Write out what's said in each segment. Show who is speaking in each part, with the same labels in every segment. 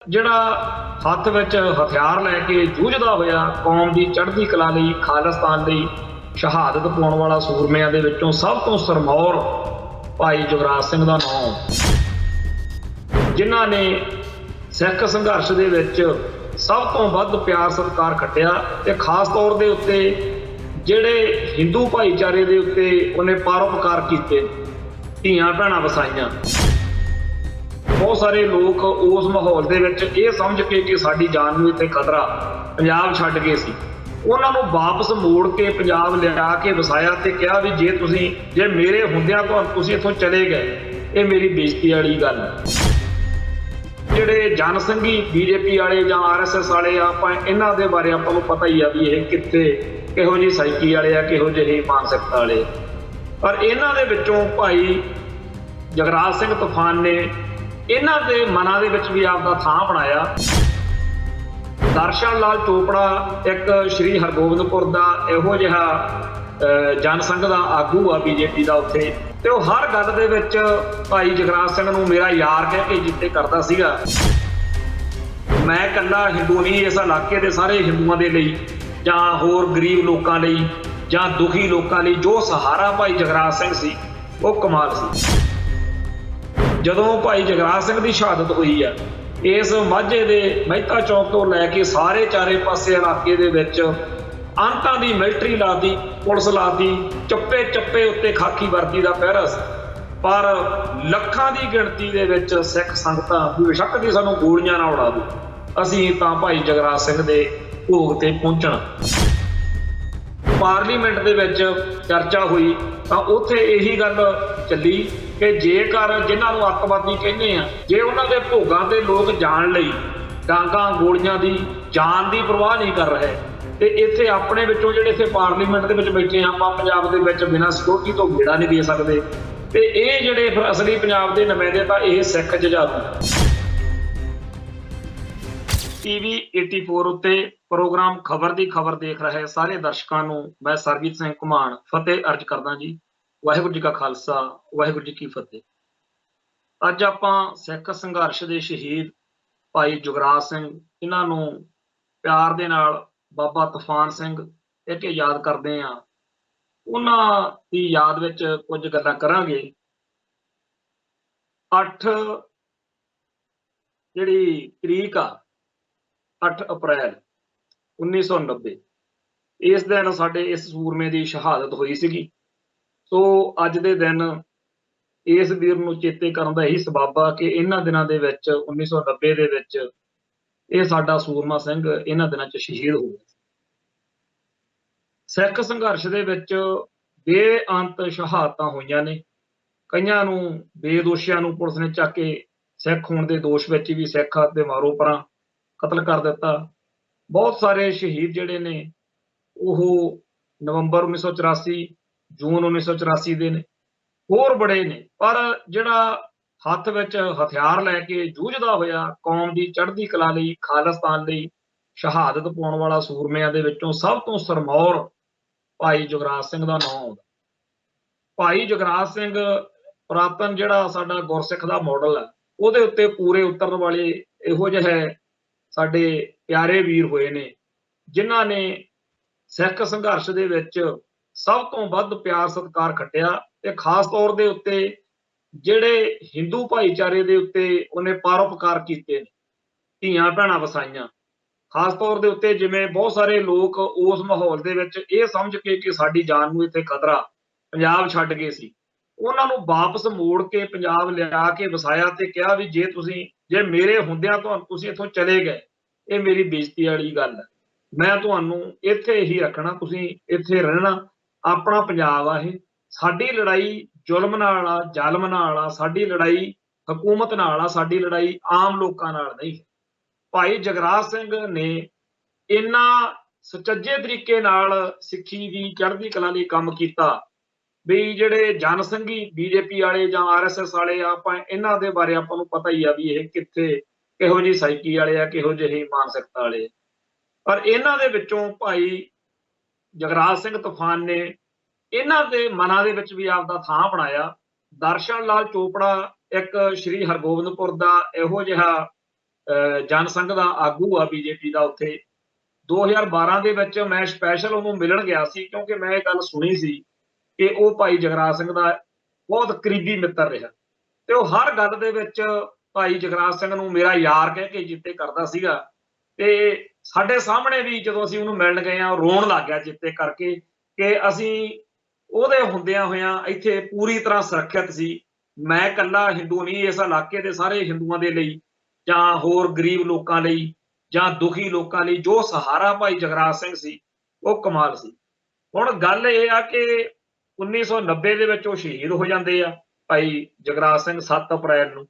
Speaker 1: ਜਿਹੜਾ ਹੱਥ ਵਿੱਚ ਹਥਿਆਰ ਲੈ ਕੇ ਜੂਝਦਾ ਹੋਇਆ ਕੌਮ ਦੀ ਚੜ੍ਹਦੀ ਕਲਾ ਲਈ, ਖਾਲਿਸਤਾਨ ਲਈ ਸ਼ਹਾਦਤ ਪਾਉਣ ਵਾਲਾ ਸੂਰਮਿਆਂ ਦੇ ਵਿੱਚੋਂ ਸਭ ਤੋਂ ਸਰਮੌਰ ਭਾਈ ਜੁਗਰਾਜ ਸਿੰਘ ਦਾ ਨਾਮ, ਜਿਨ੍ਹਾਂ ਨੇ ਸਿੱਖ ਸੰਘਰਸ਼ ਦੇ ਵਿੱਚ ਸਭ ਤੋਂ ਵੱਧ ਪਿਆਰ ਸਤਿਕਾਰ ਖੱਟਿਆ ਤੇ ਖਾਸ ਤੌਰ ਦੇ ਉੱਤੇ ਜਿਹੜੇ ਹਿੰਦੂ ਭਾਈਚਾਰੇ ਦੇ ਉੱਤੇ ਉਹਨੇ ਪਰਉਪਕਾਰ ਕੀਤੇ, ਧੀਆਂ ਭੈਣਾਂ ਵਸਾਈਆਂ। ਬਹੁਤ ਸਾਰੇ ਲੋਕ ਉਸ ਮਾਹੌਲ ਦੇ ਵਿੱਚ ਇਹ ਸਮਝ ਕੇ ਕਿ ਸਾਡੀ ਜਾਨ ਨੂੰ ਇੱਥੇ ਖਤਰਾ, ਪੰਜਾਬ ਛੱਡ ਗਏ ਸੀ, ਉਹਨਾਂ ਨੂੰ ਵਾਪਸ ਮੋੜ ਕੇ ਪੰਜਾਬ ਲਿਆ ਕੇ ਵਸਾਇਆ ਤੇ ਕਿਹਾ ਵੀ ਜੇ ਮੇਰੇ ਹੁੰਦਿਆਂ ਤੁਸੀਂ ਇੱਥੋਂ ਚਲੇ ਗਏ, ਇਹ ਮੇਰੀ ਬੇਇੱਜ਼ਤੀ ਵਾਲੀ ਗੱਲ ਹੈ। ਜਿਹੜੇ ਜਨ ਸੰਘੀ ਬੀਜੇਪੀ ਵਾਲੇ ਜਾਂ RSS ਵਾਲੇ ਆ, ਆਪਾਂ ਇਹਨਾਂ ਦੇ ਬਾਰੇ ਆਪਾਂ ਨੂੰ ਪਤਾ ਹੀ ਆ ਵੀ ਇਹ ਕਿਹੋ ਜਿਹੀ ਸਾਈਕੀ ਵਾਲੇ ਆ, ਕਿਹੋ ਜਿਹੀ ਮਾਨਸਿਕਤਾ ਵਾਲੇ। ਪਰ ਇਹਨਾਂ ਦੇ ਵਿੱਚੋਂ ਭਾਈ ਜਗਰਾਜ ਸਿੰਘ ਤੂਫਾਨ ਨੇ ਇਹਨਾਂ ਦੇ ਮਨਾਂ ਦੇ ਵਿੱਚ ਵੀ ਆਪਦਾ ਥਾਂ ਬਣਾਇਆ। ਦਰਸ਼ਨ ਲਾਲ ਚੋਪੜਾ ਇੱਕ ਸ਼੍ਰੀ ਹਰਗੋਬਿੰਦਪੁਰ ਦਾ ਇਹੋ ਜਿਹਾ ਜਨ ਸੰਘ ਦਾ ਆਗੂ ਆ ਬੀਜੇਪੀ ਦਾ ਉੱਥੇ, ਤੇ ਉਹ ਹਰ ਗੱਲ ਦੇ ਵਿੱਚ ਭਾਈ ਜਗਰਾਜ ਸਿੰਘ ਨੂੰ ਮੇਰਾ ਯਾਰ ਕਹਿ ਕੇ ਜਿੱਤੇ ਕਰਦਾ ਸੀਗਾ। ਮੈਂ ਇਕੱਲਾ ਹਿੰਦੂ ਨਹੀਂ, ਇਸ ਇਲਾਕੇ ਦੇ ਸਾਰੇ ਹਿੰਦੂਆਂ ਦੇ ਲਈ ਜਾਂ ਹੋਰ ਗਰੀਬ ਲੋਕਾਂ ਲਈ ਜਾਂ ਦੁਖੀ ਲੋਕਾਂ ਲਈ ਜੋ ਸਹਾਰਾ ਭਾਈ ਜਗਰਾਜ ਸਿੰਘ ਸੀ ਉਹ ਕਮਾਲ ਸੀ। ਜਦੋਂ ਭਾਈ ਜਗਰਾਜ ਸਿੰਘ ਦੀ ਸ਼ਹਾਦਤ ਹੋਈ ਆ, ਇਸ ਮਾਝੇ ਦੇ ਮਹਿਤਾ ਚੌਕ ਤੋਂ ਲੈ ਕੇ ਸਾਰੇ ਚਾਰੇ ਪਾਸੇ ਇਲਾਕੇ ਦੇ ਵਿੱਚ ਅੰਤਾਂ ਦੀ ਮਿਲਟਰੀ ਲਾਤੀ, ਪੁਲਿਸ ਲਾਤੀ, ਚੱਪੇ ਚੱਪੇ ਉੱਤੇ ਖਾਕੀ ਵਰਦੀ ਦਾ ਪਹਿਰਾ ਸੀ। ਪਰ ਲੱਖਾਂ ਦੀ ਗਿਣਤੀ ਦੇ ਵਿੱਚ ਸਿੱਖ ਸੰਗਤਾਂ ਬੇਸ਼ੱਕ ਦੀ ਸਾਨੂੰ ਗੋਲੀਆਂ ਨਾ ਉਡਾ ਦਿਓ, ਅਸੀਂ ਤਾਂ ਭਾਈ ਜਗਰਾਜ ਸਿੰਘ ਦੇ ਭੋਗ ਤੇ ਪਹੁੰਚਣਾ। ਪਾਰਲੀਮੈਂਟ ਦੇ ਵਿੱਚ ਚਰਚਾ ਹੋਈ ਤਾਂ ਉੱਥੇ ਇਹੀ ਗੱਲ ਚੱਲੀ ਕਿ ਜੇਕਰ ਜਿਨ੍ਹਾਂ ਨੂੰ ਅੱਤਵਾਦੀ ਕਹਿੰਦੇ ਆ, ਜੇ ਉਹਨਾਂ ਦੇ ਭੋਗਾਂ ਤੇ ਲੋਕ ਜਾਣ ਲਈ ਡਾਂਗਾਂ ਗੋਲੀਆਂ ਦੀ ਜਾਨ ਦੀ ਪਰਵਾਹ ਨਹੀਂ ਕਰ ਰਹੇ, ਤੇ ਇੱਥੇ ਆਪਣੇ ਵਿੱਚੋਂ ਜਿਹੜੇ ਇੱਥੇ ਪਾਰਲੀਮੈਂਟ ਦੇ ਵਿੱਚ ਬੈਠੇ ਆਪਾਂ ਪੰਜਾਬ ਦੇ ਵਿੱਚ ਬਿਨਾਂ ਸਿਕਿਉਰਿਟੀ ਤੋਂ ਗੇੜਾ ਨਹੀਂ ਦੇ ਸਕਦੇ, ਤੇ ਇਹ ਜਿਹੜੇ ਫਿਰ ਅਸਲੀ ਪੰਜਾਬ ਦੇ ਨੁਮਾਇੰਦੇ ਤਾਂ ਇਹ ਸਿੱਖ ਜੁਝਾਰੂ। TV 84 ਉੱਤੇ ਪ੍ਰੋਗਰਾਮ ਖਬਰ ਦੀ ਖਬਰ ਦੇਖ ਰਹੇ ਸਾਰੇ ਦਰਸ਼ਕਾਂ ਨੂੰ ਮੈਂ ਸਰਬਜੀਤ ਸਿੰਘ ਘੁਮਾਣ ਫਤਿਹ ਅਰਜ ਕਰਦਾ ਜੀ। ਵਾਹਿਗੁਰੂ ਜੀ ਕਾ ਖਾਲਸਾ, ਵਾਹਿਗੁਰੂ ਜੀ ਕੀ ਫਤਿਹ। ਅੱਜ ਆਪਾਂ ਸਿੱਖ ਸੰਘਰਸ਼ ਦੇ ਸ਼ਹੀਦ ਭਾਈ ਜੁਗਰਾਜ ਸਿੰਘ, ਇਹਨਾਂ ਨੂੰ ਪਿਆਰ ਦੇ ਨਾਲ ਬਾਬਾ ਤੂਫਾਨ ਸਿੰਘ ਕਹਿ ਕੇ ਯਾਦ ਕਰਦੇ ਆ, ਉਹਨਾਂ ਦੀ ਯਾਦ ਵਿੱਚ ਕੁਝ ਗੱਲਾਂ ਕਰਾਂਗੇ। 8 ਜਿਹੜੀ ਤਰੀਕ ਆ, 8 ਅਪ੍ਰੈਲ 1990, ਇਸ ਦਿਨ ਸਾਡੇ ਇਸ ਸੂਰਮੇ ਦੀ ਸ਼ਹਾਦਤ ਹੋਈ ਸੀਗੀ। ਸੋ ਅੱਜ ਦੇ ਦਿਨ ਇਸ ਵੀਰ ਨੂੰ ਚੇਤੇ ਕਰਨ ਦਾ ਇਹੀ ਸਬੱਬ ਆ ਕਿ ਇਹਨਾਂ ਦਿਨਾਂ ਦੇ ਵਿੱਚ 1990 ਦੇ ਵਿੱਚ ਇਹ ਸਾਡਾ ਸੂਰਮਾ ਸਿੰਘ ਇਹਨਾਂ ਦਿਨਾਂ 'ਚ ਸ਼ਹੀਦ ਹੋ ਗਿਆ। ਸਿੱਖ ਸੰਘਰਸ਼ ਦੇ ਵਿੱਚ ਬੇਅੰਤ ਸ਼ਹਾਦਤਾਂ ਹੋਈਆਂ ਨੇ, ਕਈਆਂ ਨੂੰ ਬੇਦੋਸ਼ੀਆਂ ਨੂੰ ਪੁਲਿਸ ਨੇ ਚੱਕ ਕੇ ਸਿੱਖ ਹੋਣ ਦੇ ਦੋਸ਼ ਵਿੱਚ ਵੀ ਸਿੱਖ ਤੇ ਮਾਰੋ ਪਰਾਂ ਕਤਲ ਕਰ ਦਿੱਤਾ। ਬਹੁਤ ਸਾਰੇ ਸ਼ਹੀਦ ਜਿਹੜੇ ਨੇ ਉਹ ਨਵੰਬਰ 1984, ਜੂਨ 1984 ਦੇ ਨੇ, ਹੋਰ ਬੜੇ ਨੇ। ਪਰ ਜਿਹੜਾ ਹੱਥ ਵਿੱਚ ਹਥਿਆਰ ਲੈ ਕੇ ਜੂਝਦਾ ਹੋਇਆ ਕੌਮ ਦੀ ਚੜ੍ਹਦੀ ਕਲਾ ਲਈ, ਖਾਲਿਸਤਾਨ ਲਈ ਸ਼ਹਾਦਤ ਪਾਉਣ ਵਾਲਾ ਸੂਰਮਿਆਂ ਦੇ ਵਿੱਚੋਂ ਸਭ ਤੋਂ ਸਰਮੌਰ ਭਾਈ ਜੁਗਰਾਜ ਸਿੰਘ ਦਾ ਨਾਮ ਆਉਂਦਾ। ਭਾਈ ਜੁਗਰਾਜ ਸਿੰਘ ਪੁਰਾਤਨ ਜਿਹੜਾ ਸਾਡਾ ਗੁਰਸਿੱਖ ਦਾ ਮਾਡਲ ਹੈ, ਉਹਦੇ ਉੱਤੇ ਪੂਰੇ ਉਤਰਨ ਵਾਲੇ ਇਹੋ ਜਿਹੇ ਸਾਡੇ ਪਿਆਰੇ ਵੀਰ ਹੋਏ ਨੇ, ਜਿਨ੍ਹਾਂ ਨੇ ਸਿੱਖ ਸੰਘਰਸ਼ ਦੇ ਵਿੱਚ ਸਭ ਤੋਂ ਵੱਧ ਪਿਆਰ ਸਤਿਕਾਰ ਖੱਟਿਆ ਤੇ ਖਾਸ ਤੌਰ ਦੇ ਉੱਤੇ ਜਿਹੜੇ ਹਿੰਦੂ ਭਾਈਚਾਰੇ ਦੇ ਉੱਤੇ ਉਹਨੇ ਪਰਉਪਕਾਰ ਕੀਤੇ ਨੇ, ਧੀਆਂ ਭੈਣਾਂ ਵਸਾਈਆਂ। ਖਾਸ ਤੌਰ ਦੇ ਉੱਤੇ ਜਿਵੇਂ ਬਹੁਤ ਸਾਰੇ ਲੋਕ ਉਸ ਮਾਹੌਲ ਦੇ ਵਿੱਚ ਇਹ ਸਮਝ ਕੇ ਕਿ ਸਾਡੀ ਜਾਨ ਨੂੰ ਇੱਥੇ ਖਤਰਾ, ਪੰਜਾਬ ਛੱਡ ਗਏ ਸੀ, ਉਹਨਾਂ ਨੂੰ ਵਾਪਸ ਮੋੜ ਕੇ ਪੰਜਾਬ ਲਿਆ ਕੇ ਵਸਾਇਆ ਤੇ ਕਿਹਾ ਵੀ ਜੇ ਮੇਰੇ ਹੁੰਦਿਆਂ ਤੁਸੀਂ ਇੱਥੋਂ ਚਲੇ ਗਏ, ਇਹ ਮੇਰੀ ਬੇਇੱਜ਼ਤੀ ਵਾਲੀ ਗੱਲ ਹੈ। ਮੈਂ ਤੁਹਾਨੂੰ ਇੱਥੇ ਹੀ ਰੱਖਣਾ, ਤੁਸੀਂ ਇੱਥੇ ਰਹਿਣਾ, ਆਪਣਾ ਪੰਜਾਬ ਆ ਇਹ। ਸਾਡੀ ਲੜਾਈ ਜ਼ੁਲਮ ਨਾਲ ਆ, ਜ਼ਾਲਮ ਨਾਲ ਆ, ਸਾਡੀ ਲੜਾਈ ਹਕੂਮਤ ਨਾਲ ਆ, ਸਾਡੀ ਲੜਾਈ ਆਮ ਲੋਕਾਂ ਨਾਲ ਨਹੀਂ। ਭਾਈ ਜਗਰਾਜ ਸਿੰਘ ਨੇ ਇੰਨਾ ਸੁਚੱਜੇ ਤਰੀਕੇ ਨਾਲ ਸਿੱਖੀ ਦੀ ਚੜ੍ਹਦੀ ਕਲਾ ਲਈ ਕੰਮ ਕੀਤਾ ਵੀ ਜਿਹੜੇ ਜਨ ਸੰਘੀ ਬੀਜੇਪੀ ਵਾਲੇ ਜਾਂ RSS ਵਾਲੇ ਆ, ਆਪਾਂ ਇਹਨਾਂ ਦੇ ਬਾਰੇ ਆਪਾਂ ਨੂੰ ਪਤਾ ਹੀ ਆ ਵੀ ਇਹ ਕਿਹੋ ਜਿਹੀ ਸਾਈਕੀ ਵਾਲੇ ਆ, ਕਿਹੋ ਜਿਹੀ ਮਾਨਸਿਕਤਾ ਵਾਲੇ। ਪਰ ਇਹਨਾਂ ਦੇ ਵਿੱਚੋਂ ਭਾਈ ਜਗਰਾਜ ਸਿੰਘ ਤੂਫਾਨ ਨੇ ਇਹਨਾਂ ਦੇ ਮਨਾਂ ਦੇ ਵਿੱਚ ਵੀ ਆਪਦਾ ਥਾਂ ਬਣਾਇਆ। ਦਰਸ਼ਨ ਲਾਲ ਚੋਪੜਾ ਇੱਕ ਸ਼੍ਰੀ ਹਰਗੋਬਿੰਦਪੁਰ ਦਾ ਇਹੋ ਜਿਹਾ ਜਨ ਸੰਘ ਦਾ ਆਗੂ ਆ ਬੀਜੇਪੀ ਦਾ। ਉੱਥੇ 2012 ਦੇ ਵਿੱਚ ਮੈਂ ਸਪੈਸ਼ਲ ਉਹਨੂੰ ਮਿਲਣ ਗਿਆ ਸੀ, ਕਿਉਂਕਿ ਮੈਂ ਇਹ ਗੱਲ ਸੁਣੀ ਸੀ ਕਿ ਉਹ ਭਾਈ ਜਗਰਾਜ ਸਿੰਘ ਦਾ ਬਹੁਤ ਕਰੀਬੀ ਮਿੱਤਰ ਰਿਹਾ, ਤੇ ਉਹ ਹਰ ਗੱਲ ਦੇ ਵਿੱਚ ਭਾਈ ਜਗਰਾਜ ਸਿੰਘ ਨੂੰ ਮੇਰਾ ਯਾਰ ਕਹਿ ਕੇ ਜਿੱਤੇ ਕਰਦਾ ਸੀਗਾ। ਤੇ ਸਾਡੇ ਸਾਹਮਣੇ ਵੀ ਜਦੋਂ ਅਸੀਂ ਉਹਨੂੰ ਮਿਲਣ ਗਏ ਆ, ਰੋਣ ਲੱਗ ਗਿਆ ਜਿੱਤੇ ਕਰਕੇ, ਕਿ ਅਸੀਂ ਉਹਦੇ ਹੁੰਦਿਆਂ ਹੋਇਆਂ ਇੱਥੇ ਪੂਰੀ ਤਰ੍ਹਾਂ ਸੁਰੱਖਿਅਤ ਸੀ। ਮੈਂ ਇਕੱਲਾ ਹਿੰਦੂ ਨਹੀਂ, ਇਸ ਇਲਾਕੇ ਦੇ ਸਾਰੇ ਹਿੰਦੂਆਂ ਦੇ ਲਈ ਜਾਂ ਹੋਰ ਗਰੀਬ ਲੋਕਾਂ ਲਈ ਜਾਂ ਦੁਖੀ ਲੋਕਾਂ ਲਈ ਜੋ ਸਹਾਰਾ ਭਾਈ ਜਗਰਾਜ ਸਿੰਘ ਸੀ ਉਹ ਕਮਾਲ ਸੀ। ਹੁਣ ਗੱਲ ਇਹ ਆ ਕਿ 1990 ਦੇ ਵਿੱਚ ਉਹ ਸ਼ਹੀਦ ਹੋ ਜਾਂਦੇ ਆ ਭਾਈ ਜਗਰਾਜ ਸਿੰਘ 7 ਅਪ੍ਰੈਲ ਨੂੰ,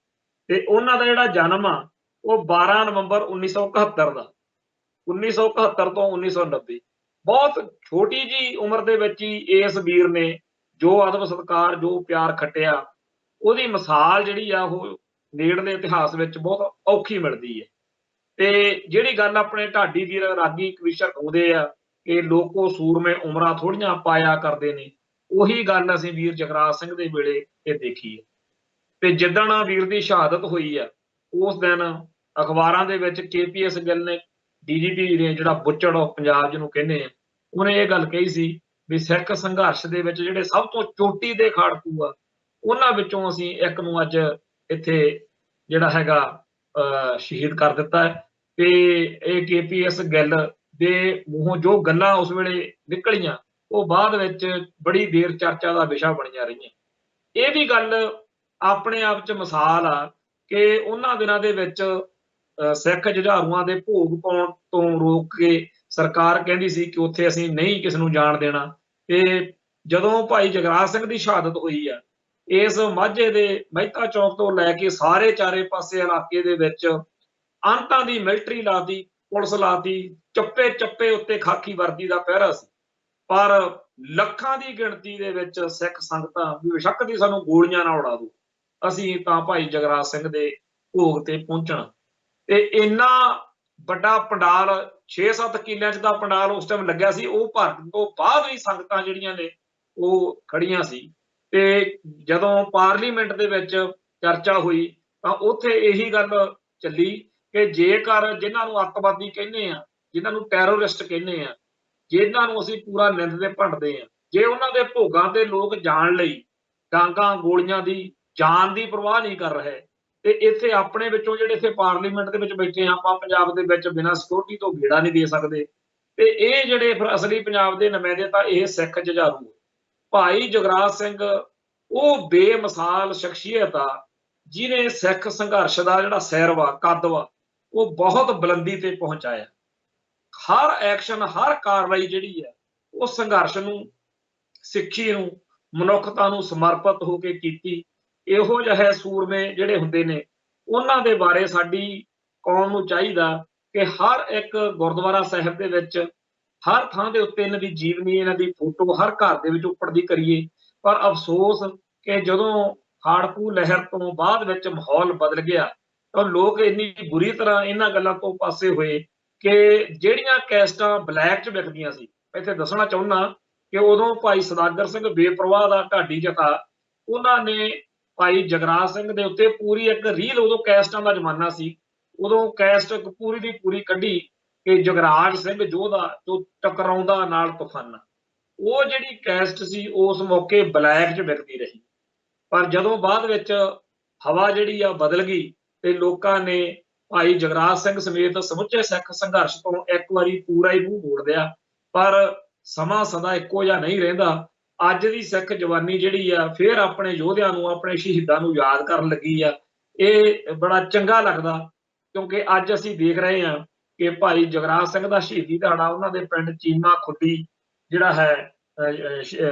Speaker 1: ਤੇ ਉਹਨਾਂ ਦਾ ਜਿਹੜਾ ਜਨਮ ਆ ਉਹ 12 ਨਵੰਬਰ 1971 ਦਾ। 1971 ਤੋਂ 1990 ਬਹੁਤ ਛੋਟੀ ਜੀ ਉਮਰ ਦੇ ਵਿੱਚ ਹੀ ਇਸ ਵੀਰ ਨੇ ਜੋ ਅਦਬ ਸਤਿਕਾਰ, ਜੋ ਪਿਆਰ ਖੱਟਿਆ, ਉਹਦੀ ਮਿਸਾਲ ਜਿਹੜੀ ਆ ਉਹ ਨੇੜਲੇ ਇਤਿਹਾਸ ਵਿੱਚ ਬਹੁਤ ਔਖੀ ਮਿਲਦੀ ਹੈ। ਤੇ ਜਿਹੜੀ ਗੱਲ ਆਪਣੇ ਢਾਡੀ ਵੀਰ ਰਾਗੀ ਕਵੀਸ਼ਰ ਕਹਿੰਦੇ ਆ ਕਿ ਲੋਕੋ ਸੂਰਮੇ ਉਮਰਾਂ ਥੋੜੀਆਂ ਪਾਇਆ ਕਰਦੇ ਨੇ, ਉਹੀ ਗੱਲ ਅਸੀਂ ਵੀਰ ਜਗਰਾਜ ਸਿੰਘ ਦੇ ਵੇਲੇ ਇਹ ਦੇਖੀ ਹੈ। ਤੇ ਜਿੱਦਣ ਵੀਰ ਦੀ ਸ਼ਹਾਦਤ ਹੋਈ ਆ ਉਸ ਦਿਨ ਅਖਬਾਰਾਂ ਦੇ ਵਿੱਚ KPS ਗਿੱਲ ਨੇ, DGP ਨੇ, ਜਿਹੜਾ ਬੁੱਚੜ ਆਫ ਪੰਜਾਬ ਜਿਹਨੂੰ ਕਹਿੰਦੇ ਆ, ਉਹਨੇ ਇਹ ਗੱਲ ਕਹੀ ਸੀ ਵੀ ਸਿੱਖ ਸੰਘਰਸ਼ ਦੇ ਵਿੱਚ ਜਿਹੜੇ ਸਭ ਤੋਂ ਚੋਟੀ ਦੇ ਖਾੜਕੂ ਆ ਉਹਨਾਂ ਵਿੱਚੋਂ ਅਸੀਂ ਇੱਕ ਨੂੰ ਅੱਜ ਇੱਥੇ ਜਿਹੜਾ ਹੈਗਾ ਸ਼ਹੀਦ ਕਰ ਦਿੱਤਾ ਹੈ। ਤੇ ਇਹ KPS ਗਿੱਲ ਦੇ ਮੂੰਹੋਂ ਜੋ ਗੱਲਾਂ ਉਸ ਵੇਲੇ ਨਿਕਲੀਆਂ ਉਹ ਬਾਅਦ ਵਿੱਚ ਬੜੀ ਦੇਰ ਚਰਚਾ ਦਾ ਵਿਸ਼ਾ ਬਣੀਆਂ ਰਹੀਆਂ। ਇਹ ਵੀ ਗੱਲ ਆਪਣੇ ਆਪ 'ਚ ਮਿਸਾਲ ਆ ਕਿ ਉਹਨਾਂ ਦਿਨਾਂ ਦੇ ਵਿੱਚ ਸਿੱਖ ਜੁਝਾਰੂਆਂ ਦੇ ਭੋਗ ਪਾਉਣ ਤੋਂ ਰੋਕ ਕੇ ਸਰਕਾਰ ਕਹਿੰਦੀ ਸੀ ਕਿ ਉੱਥੇ ਅਸੀਂ ਨਹੀਂ ਕਿਸੇ ਨੂੰ ਜਾਣ ਦੇਣਾ। ਤੇ ਜਦੋਂ ਭਾਈ ਜਗਰਾਜ ਸਿੰਘ ਦੀ ਸ਼ਹਾਦਤ ਹੋਈ ਆ, ਇਸ ਮਾਝੇ ਦੇ ਮਹਿਤਾ ਚੌਕ ਤੋਂ ਲੈ ਕੇ ਸਾਰੇ ਚਾਰੇ ਪਾਸੇ ਇਲਾਕੇ ਦੇ ਵਿੱਚ ਅੰਤਾਂ ਦੀ ਮਿਲਟਰੀ ਲਾਤੀ, ਪੁਲਿਸ ਲਾਤੀ, ਚੱਪੇ ਚੱਪੇ ਉੱਤੇ ਖਾਕੀ ਵਰਦੀ ਦਾ ਪਹਿਰਾ ਸੀ। ਪਰ ਲੱਖਾਂ ਦੀ ਗਿਣਤੀ ਦੇ ਵਿੱਚ ਸਿੱਖ ਸੰਗਤਾਂ ਵੀ ਬੇਸ਼ੱਕ ਦੀ ਸਾਨੂੰ ਗੋਲੀਆਂ ਨਾ ਉਡਾ ਦੋ, ਅਸੀਂ ਤਾਂ ਭਾਈ ਜਗਰਾਜ ਸਿੰਘ ਦੇ ਭੋਗ ਤੇ ਪਹੁੰਚਣਾ। ਤੇ ਇੰਨਾ ਵੱਡਾ ਪੰਡਾਲ 6-7 ਕਿੱਲਿਆਂ 'ਚ ਦਾ ਪੰਡਾਲ ਉਸ ਟਾਈਮ ਲੱਗਿਆ ਸੀ, ਉਹ ਭਰਨ ਤੋਂ ਬਾਅਦ ਵੀ ਸੰਗਤਾਂ ਜਿਹੜੀਆਂ ਨੇ ਉਹ ਖੜੀਆਂ ਸੀ। ਤੇ ਜਦੋਂ ਪਾਰਲੀਮੈਂਟ ਦੇ ਵਿੱਚ ਚਰਚਾ ਹੋਈ ਤਾਂ ਉੱਥੇ ਇਹੀ ਗੱਲ ਚੱਲੀ ਕਿ ਜੇਕਰ ਜਿਨ੍ਹਾਂ ਨੂੰ ਅੱਤਵਾਦੀ ਕਹਿੰਦੇ ਆ, ਜਿਨ੍ਹਾਂ ਨੂੰ ਟੈਰੋਰਿਸਟ ਕਹਿੰਦੇ ਆ, ਜਿਨ੍ਹਾਂ ਨੂੰ ਅਸੀਂ ਪੂਰਾ ਨਿੰਦਦੇ ਭੰਡਦੇ ਆ, ਜੇ ਉਹਨਾਂ ਦੇ ਭੋਗਾਂ ਤੇ ਲੋਕ ਜਾਣ ਲਈ ਡਾਂਗਾਂ ਗੋਲੀਆਂ ਦੀ ਜਾਨ ਦੀ ਪਰਵਾਹ ਨਹੀਂ ਕਰ ਰਹੇ, ਤੇ ਇੱਥੇ ਆਪਣੇ ਵਿੱਚੋਂ ਜਿਹੜੇ ਇੱਥੇ ਪਾਰਲੀਮੈਂਟ ਦੇ ਵਿੱਚ ਬੈਠੇ ਆ, ਆਪਾਂ ਪੰਜਾਬ ਦੇ ਵਿੱਚ ਬਿਨਾਂ ਸਿਕਿਉਰਿਟੀ ਤੋਂ ਗੇੜਾ ਨਹੀਂ ਦੇ ਸਕਦੇ। ਤੇ ਇਹ ਜਿਹੜੇ ਫਿਰ ਅਸਲੀ ਪੰਜਾਬ ਦੇ ਨੁਮਾਇੰਦੇ ਤਾਂ ਇਹ ਸਿੱਖ ਜੁਝਾਰੂ। ਭਾਈ ਜਗਰਾਜ ਸਿੰਘ ਉਹ ਬੇਮਿਸਾਲ ਸ਼ਖਸੀਅਤ ਆ ਜਿਹਨੇ ਸਿੱਖ ਸੰਘਰਸ਼ ਦਾ ਜਿਹੜਾ ਸੈਰ ਵਾ, ਕੱਦ ਵਾ, ਉਹ ਬਹੁਤ ਬੁਲੰਦੀ ਤੇ ਪਹੁੰਚਾਇਆ। ਹਰ ਐਕਸ਼ਨ, ਹਰ ਕਾਰਵਾਈ ਜਿਹੜੀ ਹੈ ਉਹ ਸੰਘਰਸ਼ ਨੂੰ, ਸਿੱਖੀ ਨੂੰ, ਮਨੁੱਖਤਾ ਨੂੰ ਸਮਰਪਿਤ ਹੋ ਕੇ ਕੀਤੀ। ਇਹੋ ਜਿਹੇ ਸੂਰਮੇ ਜਿਹੜੇ ਹੁੰਦੇ ਨੇ ਉਹਨਾਂ ਦੇ ਬਾਰੇ ਸਾਡੀ ਕੌਮ ਨੂੰ ਚਾਹੀਦਾ ਕਿ ਹਰ ਇੱਕ ਗੁਰਦੁਆਰਾ ਸਾਹਿਬ ਦੇ ਵਿੱਚ, ਹਰ ਥਾਂ ਦੇ ਉੱਤੇ ਇਹਨਾਂ ਦੀ ਜੀਵਨੀ, ਇਹਨਾਂ ਦੀ ਫੋਟੋ ਹਰ ਘਰ ਦੇ ਵਿੱਚ ਉੱਪੜਦੀ ਕਰੀਏ। ਪਰ ਅਫਸੋਸ ਕਿ ਜਦੋਂ ਖਾੜਕੂ ਲਹਿਰ ਤੋਂ ਬਾਅਦ ਵਿੱਚ ਮਾਹੌਲ ਬਦਲ ਗਿਆ ਤਾਂ ਲੋਕ ਇੰਨੀ ਬੁਰੀ ਤਰ੍ਹਾਂ ਇਹਨਾਂ ਗੱਲਾਂ ਤੋਂ ਪਾਸੇ ਹੋਏ ਕਿ ਜਿਹੜੀਆਂ ਕੈਸਟਾਂ ਬਲੈਕ 'ਚ ਵਿਕਦੀਆਂ ਸੀ, ਇੱਥੇ ਦੱਸਣਾ ਚਾਹੁੰਦਾ ਕਿ ਉਦੋਂ ਭਾਈ ਸਦਾਗਰ ਸਿੰਘ ਬੇਪਰਵਾਹ ਦਾ ਢਾਡੀ ਜਥਾ, ਉਹਨਾਂ ਨੇ ਭਾਈ ਜਗਰਾਜ ਸਿੰਘ ਦੇ ਉੱਤੇ ਪੂਰੀ ਇੱਕ ਰੀਲ, ਉਦੋਂ ਕੈਸਟਾਂ ਦਾ ਜ਼ਮਾਨਾ ਸੀ, ਉਦੋਂ ਕੈਸਟ ਪੂਰੀ ਦੀ ਪੂਰੀ ਕੱਢੀ ਕਿ ਜਗਰਾਜ ਸਿੰਘ ਯੋਧਾ ਜੋ ਟਕਰਾਉਂਦਾ ਨਾਲ ਤੂਫਾਨਾਂ। ਉਹ ਜਿਹੜੀ ਕੈਸਟ ਸੀ ਉਸ ਮੌਕੇ ਬਲੈਕ 'ਚ ਵਿਕਦੀ ਰਹੀ। ਪਰ ਜਦੋਂ ਬਾਅਦ ਵਿੱਚ ਹਵਾ ਜਿਹੜੀ ਆ ਬਦਲ ਗਈ ਤੇ ਲੋਕਾਂ ਨੇ ਭਾਈ ਜਗਰਾਜ ਸਿੰਘ ਸਮੇਤ ਸਮੁੱਚੇ ਸਿੱਖ ਸੰਘਰਸ਼ ਤੋਂ ਇੱਕ ਵਾਰੀ ਪੂਰਾ ਹੀ ਮੂੰਹ ਮੋੜ ਲਿਆ। ਪਰ ਸਮਾਂ ਸਦਾ ਇੱਕੋ ਜਿਹਾ ਨਹੀਂ ਰਹਿੰਦਾ। ਅੱਜ ਦੀ ਸਿੱਖ ਜਵਾਨੀ ਜਿਹੜੀ ਆ ਫਿਰ ਆਪਣੇ ਯੋਧਿਆਂ ਨੂੰ, ਆਪਣੇ ਸ਼ਹੀਦਾਂ ਨੂੰ ਯਾਦ ਕਰਨ ਲੱਗੀ ਆ। ਇਹ ਬੜਾ ਚੰਗਾ ਲੱਗਦਾ ਕਿਉਂਕਿ ਅੱਜ ਅਸੀਂ ਦੇਖ ਰਹੇ ਹਾਂ ਕਿ ਭਾਈ ਜਗਰਾਜ ਸਿੰਘ ਦਾ ਸ਼ਹੀਦੀ ਦਿਹਾੜਾ ਉਹਨਾਂ ਦੇ ਪਿੰਡ ਚੀਮਾ ਖੁੱਡੀ ਜਿਹੜਾ ਹੈ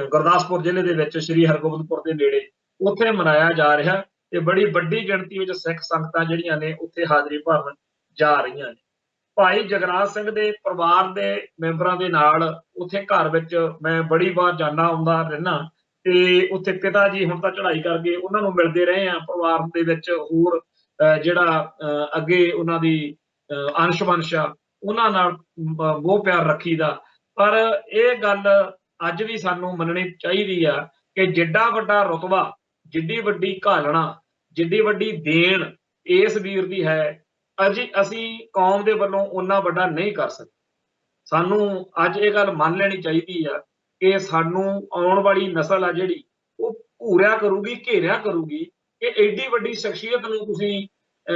Speaker 1: ਗੁਰਦਾਸਪੁਰ ਜ਼ਿਲ੍ਹੇ ਦੇ ਵਿੱਚ ਸ੍ਰੀ ਹਰਗੋਬਿੰਦਪੁਰ ਦੇ ਨੇੜੇ, ਉੱਥੇ ਮਨਾਇਆ ਜਾ ਰਿਹਾ ਤੇ ਬੜੀ ਵੱਡੀ ਗਿਣਤੀ ਵਿੱਚ ਸਿੱਖ ਸੰਗਤਾਂ ਜਿਹੜੀਆਂ ਨੇ ਉੱਥੇ ਹਾਜ਼ਰੀ ਭਰਨ ਜਾ ਰਹੀਆਂ ਨੇ। ਭਾਈ ਜਗਰਾਜ ਸਿੰਘ ਦੇ ਪਰਿਵਾਰ ਦੇ ਮੈਂਬਰਾਂ ਦੇ ਨਾਲ ਉੱਥੇ ਘਰ ਵਿੱਚ ਮੈਂ ਬੜੀ ਵਾਰ ਜਾਂਦਾ ਆਉਂਦਾ ਰਹਿਣਾ ਤੇ ਉੱਥੇ ਪਿਤਾ ਜੀ ਹੁਣ ਤਾਂ ਚੜ੍ਹਾਈ ਕਰ ਗਏ, ਉਹਨਾਂ ਨੂੰ ਮਿਲਦੇ ਰਹੇ ਆ। ਪਰਿਵਾਰ ਦੇ ਵਿੱਚ ਹੋਰ ਜਿਹੜਾ ਅੱਗੇ ਉਹਨਾਂ ਦੀ ਅੰਸ਼ ਵੰਸ਼ ਆ ਉਹਨਾਂ ਨਾਲ ਬਹੁਤ ਪਿਆਰ ਰੱਖੀਦਾ। ਪਰ ਇਹ ਗੱਲ ਅੱਜ ਵੀ ਸਾਨੂੰ ਮੰਨਣੀ ਚਾਹੀਦੀ ਆ ਕਿ ਜਿੱਡਾ ਵੱਡਾ ਰੁਤਬਾ, ਜਿੱਡੀ ਵੱਡੀ ਘਾਲਣਾ, ਜਿੱਡੀ ਵੱਡੀ ਦੇਣ ਇਸ ਵੀਰ ਦੀ ਹੈ, ਅਸੀਂ ਕੌਮ ਦੇ ਵੱਲੋਂ ਓਨਾ ਵੱਡਾ ਨਹੀਂ ਕਰ ਸਕਦੇ। ਸਾਨੂੰ ਅੱਜ ਇਹ ਗੱਲ ਮੰਨ ਲੈਣੀ ਚਾਹੀਦੀ ਆ ਕਿ ਸਾਨੂੰ ਆਉਣ ਵਾਲੀ ਨਸਲ ਆ ਜਿਹੜੀ ਉਹ ਘੂਰਿਆ ਕਰੂਗੀ, ਘੇਰਿਆ ਕਰੂਗੀ ਕਿ ਐਡੀ ਵੱਡੀ ਸ਼ਖਸੀਅਤ ਨੂੰ ਤੁਸੀਂ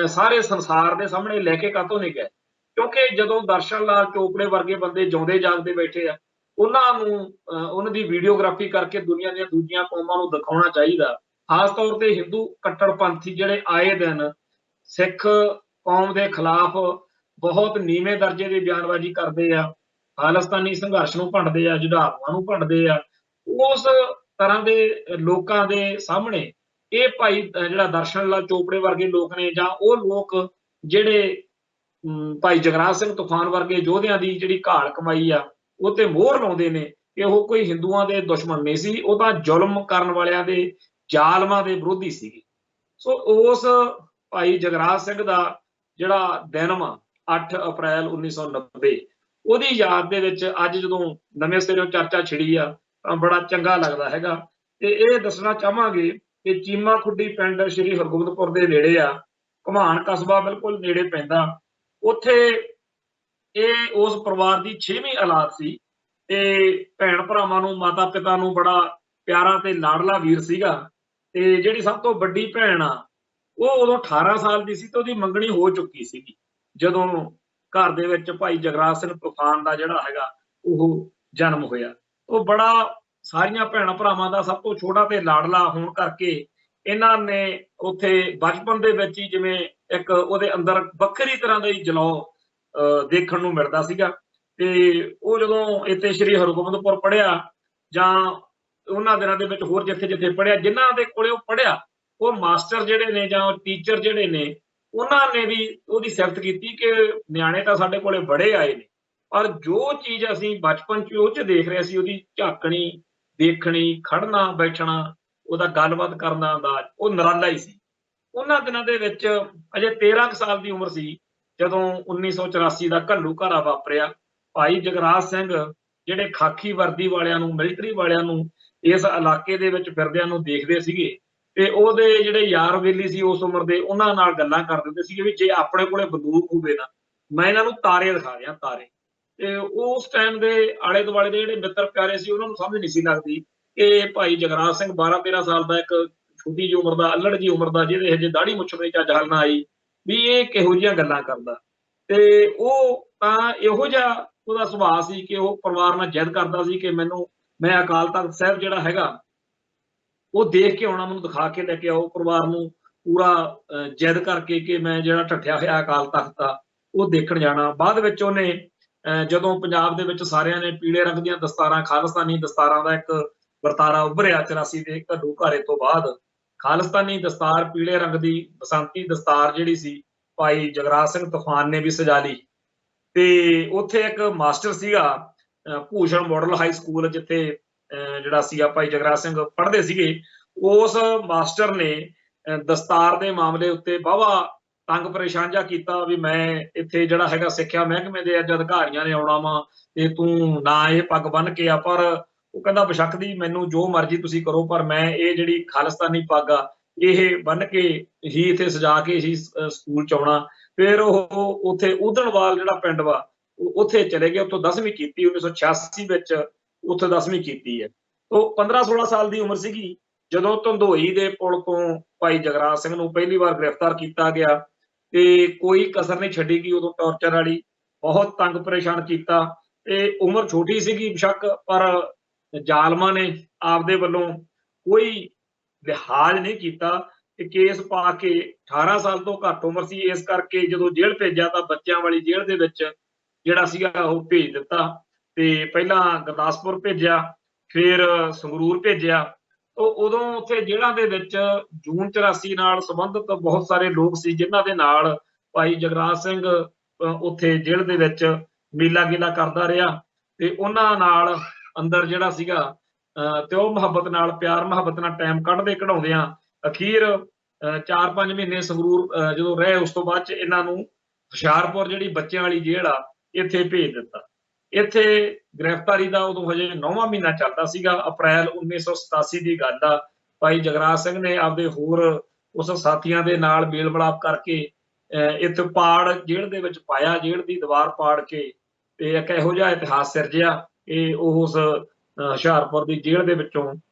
Speaker 1: ਸਾਰੇ ਸੰਸਾਰ ਦੇ ਸਾਹਮਣੇ ਲੈ ਕੇ ਕਾਹਤੋਂ ਨਹੀਂ ਗਏ। ਕਿਉਂਕਿ ਜਦੋਂ ਦਰਸ਼ਨ ਲਾਲ ਚੋਪੜੇ ਵਰਗੇ ਬੰਦੇ ਜਿਉਂਦੇ ਜਾਗਦੇ ਬੈਠੇ ਆ, ਉਹਨਾਂ ਨੂੰ ਉਹਨਾਂ ਦੀ ਵੀਡੀਓਗ੍ਰਾਫੀ ਕਰਕੇ ਦੁਨੀਆ ਦੀਆਂ ਦੂਜੀਆਂ ਕੌਮਾਂ ਨੂੰ ਦਿਖਾਉਣਾ ਚਾਹੀਦਾ। ਖਾਸ ਤੌਰ ਤੇ ਹਿੰਦੂ ਕੱਟੜਪੰਥੀ ਜਿਹੜੇ ਆਏ ਦਿਨ ਸਿੱਖ ਕੌਮ ਦੇ ਖਿਲਾਫ ਬਹੁਤ ਨੀਵੇਂ ਦਰਜੇ ਦੀ ਬਿਆਨਬਾਜ਼ੀ ਕਰਦੇ ਆ, ਖਾਲਿਸਤਾਨੀ ਸੰਘਰਸ਼ ਨੂੰ ਭੰਡਦੇ ਆ, ਜੁਝਾਰੂਆਂ ਨੂੰ ਭੰਡਦੇ ਆ, ਉਸ ਤਰ੍ਹਾਂ ਦੇ ਲੋਕਾਂ ਦੇ ਸਾਹਮਣੇ ਇਹ ਭਾਈ ਜਿਹੜਾ ਦਰਸ਼ਨ ਲਾਲ ਚੋਪੜੇ ਵਰਗੇ ਲੋਕ ਨੇ, ਜਾਂ ਉਹ ਲੋਕ ਜਿਹੜੇ ਭਾਈ ਜਗਰਾਜ ਸਿੰਘ ਤੂਫਾਨ ਵਰਗੇ ਯੋਧਿਆਂ ਦੀ ਜਿਹੜੀ ਘਾਲ ਕਮਾਈ ਆ ਉਹ ਤੇ ਮੋਹਰ ਲਾਉਂਦੇ ਨੇ ਕਿ ਉਹ ਕੋਈ ਹਿੰਦੂਆਂ ਦੇ ਦੁਸ਼ਮਣ ਨਹੀਂ ਸੀ, ਉਹ ਤਾਂ ਜ਼ੁਲਮ ਕਰਨ ਵਾਲਿਆਂ ਦੇ ਜ਼ਾਲਮਾਂ ਦੇ ਵਿਰੋਧੀ ਸੀਗੇ। ਸੋ ਉਸ ਭਾਈ ਜਗਰਾਜ ਸਿੰਘ ਦਾ ਜਿਹੜਾ ਦਿਨ ਵਾ 8 ਅਪ੍ਰੈਲ 1990, ਉਹਦੀ ਯਾਦ ਦੇ ਵਿੱਚ ਅੱਜ ਜਦੋਂ ਨਵੇਂ ਸਿਰੋਂ ਚਰਚਾ ਛਿੜੀ ਆ ਤਾਂ ਬੜਾ ਚੰਗਾ ਲੱਗਦਾ ਹੈਗਾ। ਤੇ ਇਹ ਦੱਸਣਾ ਚਾਹਾਂਗੇ ਕਿ ਚੀਮਾ ਖੁੱਡੀ ਪਿੰਡ ਸ਼੍ਰੀ ਹਰਗੋਬਿੰਦਪੁਰ ਦੇ ਨੇੜੇ ਆ, ਘਮਾਣ ਕਸਬਾ ਬਿਲਕੁਲ ਨੇੜੇ ਪੈਂਦਾ। ਉੱਥੇ ਇਹ ਉਸ ਪਰਿਵਾਰ ਦੀ 6ਵੀਂ ਔਲਾਦ ਸੀ ਤੇ ਭੈਣ ਭਰਾਵਾਂ ਨੂੰ, ਮਾਤਾ ਪਿਤਾ ਨੂੰ ਬੜਾ ਪਿਆਰਾ ਤੇ ਲਾਡਲਾ ਵੀਰ ਸੀਗਾ। ਤੇ ਜਿਹੜੀ ਸਭ ਤੋਂ ਵੱਡੀ ਭੈਣ ਆ ਉਹ ਉਦੋਂ 18 ਸਾਲ ਦੀ ਸੀ ਤੇ ਉਹਦੀ ਮੰਗਣੀ ਹੋ ਚੁੱਕੀ ਸੀਗੀ ਜਦੋਂ ਘਰ ਦੇ ਵਿੱਚ ਭਾਈ ਜਗਰਾਜ ਸਿੰਘ ਤੂਫਾਨ ਦਾ ਜਿਹੜਾ ਹੈਗਾ ਉਹ ਜਨਮ ਹੋਇਆ। ਉਹ ਬੜਾ ਸਾਰੀਆਂ ਭੈਣਾਂ ਭਰਾਵਾਂ ਦਾ ਸਭ ਤੋਂ ਛੋਟਾ ਤੇ ਲਾਡਲਾ ਹੋਣ ਕਰਕੇ ਇਹਨਾਂ ਨੇ ਉੱਥੇ ਬਚਪਨ ਦੇ ਵਿੱਚ ਹੀ ਜਿਵੇਂ ਇੱਕ ਉਹਦੇ ਅੰਦਰ ਵੱਖਰੀ ਤਰ੍ਹਾਂ ਦਾ ਹੀ ਜਲਾਅ ਦੇਖਣ ਨੂੰ ਮਿਲਦਾ ਸੀਗਾ। ਤੇ ਉਹ ਜਦੋਂ ਇੱਥੇ ਸ਼੍ਰੀ ਹਰਗੋਬਿੰਦਪੁਰ ਪੜ੍ਹਿਆ ਜਾਂ ਉਹਨਾਂ ਦਿਨਾਂ ਦੇ ਵਿੱਚ ਹੋਰ ਜਿੱਥੇ ਜਿੱਥੇ ਪੜ੍ਹਿਆ, ਜਿਨ੍ਹਾਂ ਦੇ ਕੋਲੇ ਉਹ ਪੜ੍ਹਿਆ ਉਹ ਮਾਸਟਰ ਜਿਹੜੇ ਨੇ ਜਾਂ ਟੀਚਰ ਜਿਹੜੇ ਨੇ, ਉਹਨਾਂ ਨੇ ਵੀ ਉਹਦੀ ਸਿਫਤ ਕੀਤੀ ਕਿ ਨਿਆਣੇ ਤਾਂ ਸਾਡੇ ਕੋਲੇ ਬੜੇ ਆਏ ਨੇ, ਪਰ ਜੋ ਚੀਜ਼ ਅਸੀਂ ਬਚਪਨ 'ਚ ਉਹ 'ਚ ਦੇਖ ਰਹੇ ਸੀ, ਉਹਦੀ ਝਾਕਣੀ, ਦੇਖਣੀ, ਖੜਨਾ, ਬੈਠਣਾ, ਉਹਦਾ ਗੱਲਬਾਤ ਕਰਨ ਦਾ ਅੰਦਾਜ਼, ਉਹ ਨਿਰਾਲਾ ਹੀ ਸੀ। ਉਹਨਾਂ ਦਿਨਾਂ ਦੇ ਵਿੱਚ ਅਜੇ 13 ਕੁ ਸਾਲ ਦੀ ਉਮਰ ਸੀ ਜਦੋਂ 1984 ਦਾ ਘੱਲੂਘਾਰਾ ਵਾਪਰਿਆ। ਭਾਈ ਜਗਰਾਜ ਸਿੰਘ ਜਿਹੜੇ ਖਾਕੀ ਵਰਦੀ ਵਾਲਿਆਂ ਨੂੰ, ਮਿਲਟਰੀ ਵਾਲਿਆਂ ਨੂੰ, ਇਸ ਇਲਾਕੇ ਦੇ ਵਿੱਚ ਫਿਰਦਿਆਂ ਨੂੰ ਦੇਖਦੇ ਸੀਗੇ ਤੇ ਉਹਦੇ ਜਿਹੜੇ ਯਾਰ ਬੇਲੀ ਸੀ ਉਸ ਉਮਰ ਦੇ, ਉਹਨਾਂ ਨਾਲ ਗੱਲਾਂ ਕਰ ਦਿੰਦੇ ਸੀਗੇ ਵੀ ਜੇ ਆਪਣੇ ਕੋਲੇ ਬੰਦੂਕ ਹੋਵੇ ਨਾ ਮੈਂ ਇਹਨਾਂ ਨੂੰ ਤਾਰੇ ਦਿਖਾ ਦਿਆਂ, ਤਾਰੇ। ਤੇ ਉਸ ਟਾਈਮ ਦੇ ਆਲੇ ਦੁਆਲੇ ਦੇ ਜਿਹੜੇ ਮਿੱਤਰ ਪਿਆਰੇ ਸੀ ਉਹਨਾਂ ਨੂੰ ਸਮਝ ਨਹੀਂ ਸੀ ਲੱਗਦੀ ਕਿ ਭਾਈ ਜਗਰਾਜ ਸਿੰਘ 12-13 ਸਾਲ ਦਾ, ਇੱਕ ਛੋਟੀ ਜਿਹੀ ਉਮਰ ਦਾ, ਅੱਲੜ ਜਿਹੀ ਉਮਰ ਦਾ, ਜਿਹਦੇ ਹਜੇ ਦਾੜੀ ਮੁੱਛ ਨਹੀਂ ਚੱਜ ਹਲ ਨਾ ਆਈ, ਵੀ ਇਹ ਕਿਹੋ ਜਿਹੀਆਂ ਗੱਲਾਂ ਕਰਦਾ। ਤੇ ਉਹ ਤਾਂ ਇਹੋ ਜਿਹਾ ਉਹਦਾ ਸੁਭਾਅ ਸੀ ਕਿ ਉਹ ਪਰਿਵਾਰ ਨਾਲ ਜਿੱਦ ਕਰਦਾ ਸੀ ਕਿ ਮੈਂ ਅਕਾਲ ਤਖਤ ਸਾਹਿਬ ਜਿਹੜਾ ਹੈਗਾ ਉਹ ਦੇਖ ਕੇ ਆਉਣਾ, ਮੈਨੂੰ ਦਿਖਾ ਕੇ ਲੈ ਕੇ ਆਓ। ਪਰਿਵਾਰ ਨੂੰ ਪੂਰਾ ਜਿੱਦ ਕਰਕੇ ਕਿ ਮੈਂ ਜਿਹੜਾ ਢੱਠਿਆ ਹੋਇਆ ਅਕਾਲ ਤਖਤ ਆ ਉਹ ਦੇਖਣ ਜਾਣਾ। ਬਾਅਦ ਵਿੱਚ ਉਹਨੇ ਜਦੋਂ ਪੰਜਾਬ ਦੇ ਵਿੱਚ ਸਾਰਿਆਂ ਨੇ ਪੀਲੇ ਰੰਗ ਦੀਆਂ ਦਸਤਾਰਾਂ, ਖਾਲਿਸਤਾਨੀ ਦਸਤਾਰਾਂ ਦਾ ਇੱਕ ਵਰਤਾਰਾ ਉੱਭਰਿਆ 84 ਦੇ ਘੱਲੂਘਾਰੇ ਤੋਂ ਬਾਅਦ, ਖਾਲਿਸਤਾਨੀ ਦਸਤਾਰ, ਪੀਲੇ ਰੰਗ ਦੀ ਬਸੰਤੀ ਦਸਤਾਰ ਜਿਹੜੀ ਸੀ ਭਾਈ ਜਗਰਾਜ ਸਿੰਘ ਤੂਫਾਨ ਨੇ ਵੀ ਸਜਾ ਲਈ। ਤੇ ਉੱਥੇ ਇੱਕ ਮਾਸਟਰ ਸੀਗਾ ਭੂਸ਼ਣ ਮਾਡਲ ਹਾਈ ਸਕੂਲ, ਜਿੱਥੇ ਜਿਹੜਾ ਸੀਗਾ ਭਾਈ ਜਗਰਾਜ ਸਿੰਘ ਪੜ੍ਹਦੇ ਸੀਗੇ, ਉਸ ਮਾਸਟਰ ਨੇ ਦਸਤਾਰ ਦੇ ਮਾਮਲੇ ਉੱਤੇ ਵਾਹਵਾ ਤੰਗ ਪਰੇਸ਼ਾਨ ਜਿਹਾ ਕੀਤਾ ਵੀ ਮੈਂ ਇੱਥੇ ਜਿਹੜਾ ਹੈਗਾ ਸਿੱਖਿਆ ਮਹਿਕਮੇ ਦੇ ਅੱਜ ਅਧਿਕਾਰੀਆਂ ਨੇ ਆਉਣਾ ਵਾ ਤੇ ਤੂੰ ਨਾ ਇਹ ਪੱਗ ਬੰਨ੍ਹ ਕੇ ਆ। ਪਰ ਉਹ ਕਹਿੰਦਾ ਬੇਸ਼ੱਕ ਦੀ ਮੈਨੂੰ ਜੋ ਮਰਜ਼ੀ ਤੁਸੀਂ ਕਰੋ, ਪਰ ਮੈਂ ਇਹ ਜਿਹੜੀ ਖਾਲਿਸਤਾਨੀ ਪੱਗ ਆ ਇਹ ਬੰਨ੍ਹ ਕੇ ਹੀ ਇੱਥੇ ਸਜਾ ਕੇ ਹੀ ਸਕੂਲ ਚ ਆਉਣਾ। ਫਿਰ ਉਹ ਉੱਥੇ ਉਦਣਵਾਲ ਜਿਹੜਾ ਪਿੰਡ ਵਾ ਉੱਥੇ ਚਲੇ ਗਏ, ਉੱਥੋਂ 10ਵੀਂ ਕੀਤੀ 1986 ਵਿੱਚ, ਉੱਥੇ 10ਵੀਂ ਕੀਤੀ ਹੈ। ਉਹ 15-16 ਸਾਲ ਦੀ ਉਮਰ ਸੀਗੀ ਜਦੋਂ ਧੰਦੋਈ ਦੇ ਪੁਲ ਤੋਂ ਭਾਈ ਜਗਰਾਜ ਸਿੰਘ ਨੂੰ ਪਹਿਲੀ ਵਾਰ ਗ੍ਰਿਫਤਾਰ ਕੀਤਾ ਗਿਆ ਤੇ ਕੋਈ ਕਸਰ ਨਹੀਂ ਛੱਡੀ ਗਈ ਉਦੋਂ ਟੌਰਚਰ ਵਾਲੀ, ਬਹੁਤ ਤੰਗ ਪਰੇਸ਼ਾਨ ਕੀਤਾ। ਤੇ ਉਮਰ ਛੋਟੀ ਸੀਗੀ ਬੇਸ਼ੱਕ, ਪਰ ਜ਼ਾਲਮਾਂ ਨੇ ਆਪਦੇ ਵੱਲੋਂ ਕੋਈ ਲਿਹਾਜ਼ ਨਹੀਂ ਕੀਤਾ ਤੇ ਕੇਸ ਪਾ ਕੇ 18 ਸਾਲ ਤੋਂ ਘੱਟ ਉਮਰ ਸੀ, ਇਸ ਕਰਕੇ ਜਦੋਂ ਜੇਲ੍ਹ ਭੇਜਿਆ ਤਾਂ ਬੱਚਿਆਂ ਵਾਲੀ ਜੇਲ੍ਹ ਦੇ ਵਿੱਚ ਜਿਹੜਾ ਸੀਗਾ ਉਹ ਭੇਜ ਦਿੱਤਾ। ਤੇ ਪਹਿਲਾਂ ਗੁਰਦਾਸਪੁਰ ਭੇਜਿਆ, ਫਿਰ ਸੰਗਰੂਰ ਭੇਜਿਆ। ਉਦੋਂ ਉੱਥੇ ਜੇਲ੍ਹਾਂ ਦੇ ਵਿੱਚ ਜੂਨ 84 ਨਾਲ ਸੰਬੰਧਿਤ ਬਹੁਤ ਸਾਰੇ ਲੋਕ ਸੀ ਜਿਨ੍ਹਾਂ ਦੇ ਨਾਲ ਭਾਈ ਜਗਰਾਜ ਸਿੰਘ ਉੱਥੇ ਜੇਲ੍ਹ ਦੇ ਵਿੱਚ ਮੇਲਾ ਗੇਲਾ ਕਰਦਾ ਰਿਹਾ ਤੇ ਉਹਨਾਂ ਨਾਲ ਅੰਦਰ ਜਿਹੜਾ ਸੀਗਾ ਤੇ ਉਹ ਮੁਹੱਬਤ ਨਾਲ, ਪਿਆਰ ਮੁਹੱਬਤ ਨਾਲ ਟਾਈਮ ਕੱਢਦੇ ਕਢਾਉਂਦਿਆਂ ਅਖੀਰ 4-5 ਮਹੀਨੇ ਸੰਗਰੂਰ ਜਦੋਂ ਰਹੇ, ਉਸ ਤੋਂ ਬਾਅਦ ਚ ਇਹਨਾਂ ਨੂੰ ਹੁਸ਼ਿਆਰਪੁਰ ਜਿਹੜੀ ਬੱਚਿਆਂ ਵਾਲੀ ਜੇਲ੍ਹ ਆ ਇੱਥੇ ਭੇਜ ਦਿੱਤਾ। ਇੱਥੇ ਗ੍ਰਿਫਤਾਰੀ ਦਾ ਉਦੋਂ ਹਜੇ 9ਵਾਂ ਮਹੀਨਾ ਚੱਲਦਾ ਸੀਗਾ, ਅਪ੍ਰੈਲ 1987 ਦੀ ਗੱਲ ਆ। ਭਾਈ ਜਗਰਾਜ ਸਿੰਘ ਨੇ ਆਪਦੇ ਹੋਰ ਉਸ ਸਾਥੀਆਂ ਦੇ ਨਾਲ ਮੇਲ ਮਿਲਾਪ ਕਰਕੇ ਇੱਥੇ ਪਾੜ ਜੇਲ੍ਹ ਦੇ ਵਿੱਚ ਪਾਇਆ, ਜੇਲ੍ਹ ਦੀ ਦੀਵਾਰ ਪਾੜ ਕੇ ਤੇ ਇੱਕ ਇਹੋ ਜਿਹਾ ਇਤਿਹਾਸ ਸਿਰਜਿਆ ਕਿ ਉਸ ਹੁਸ਼ਿਆਰਪੁਰ ਦੀ ਜੇਲ੍ਹ ਦੇ ਵਿੱਚੋਂ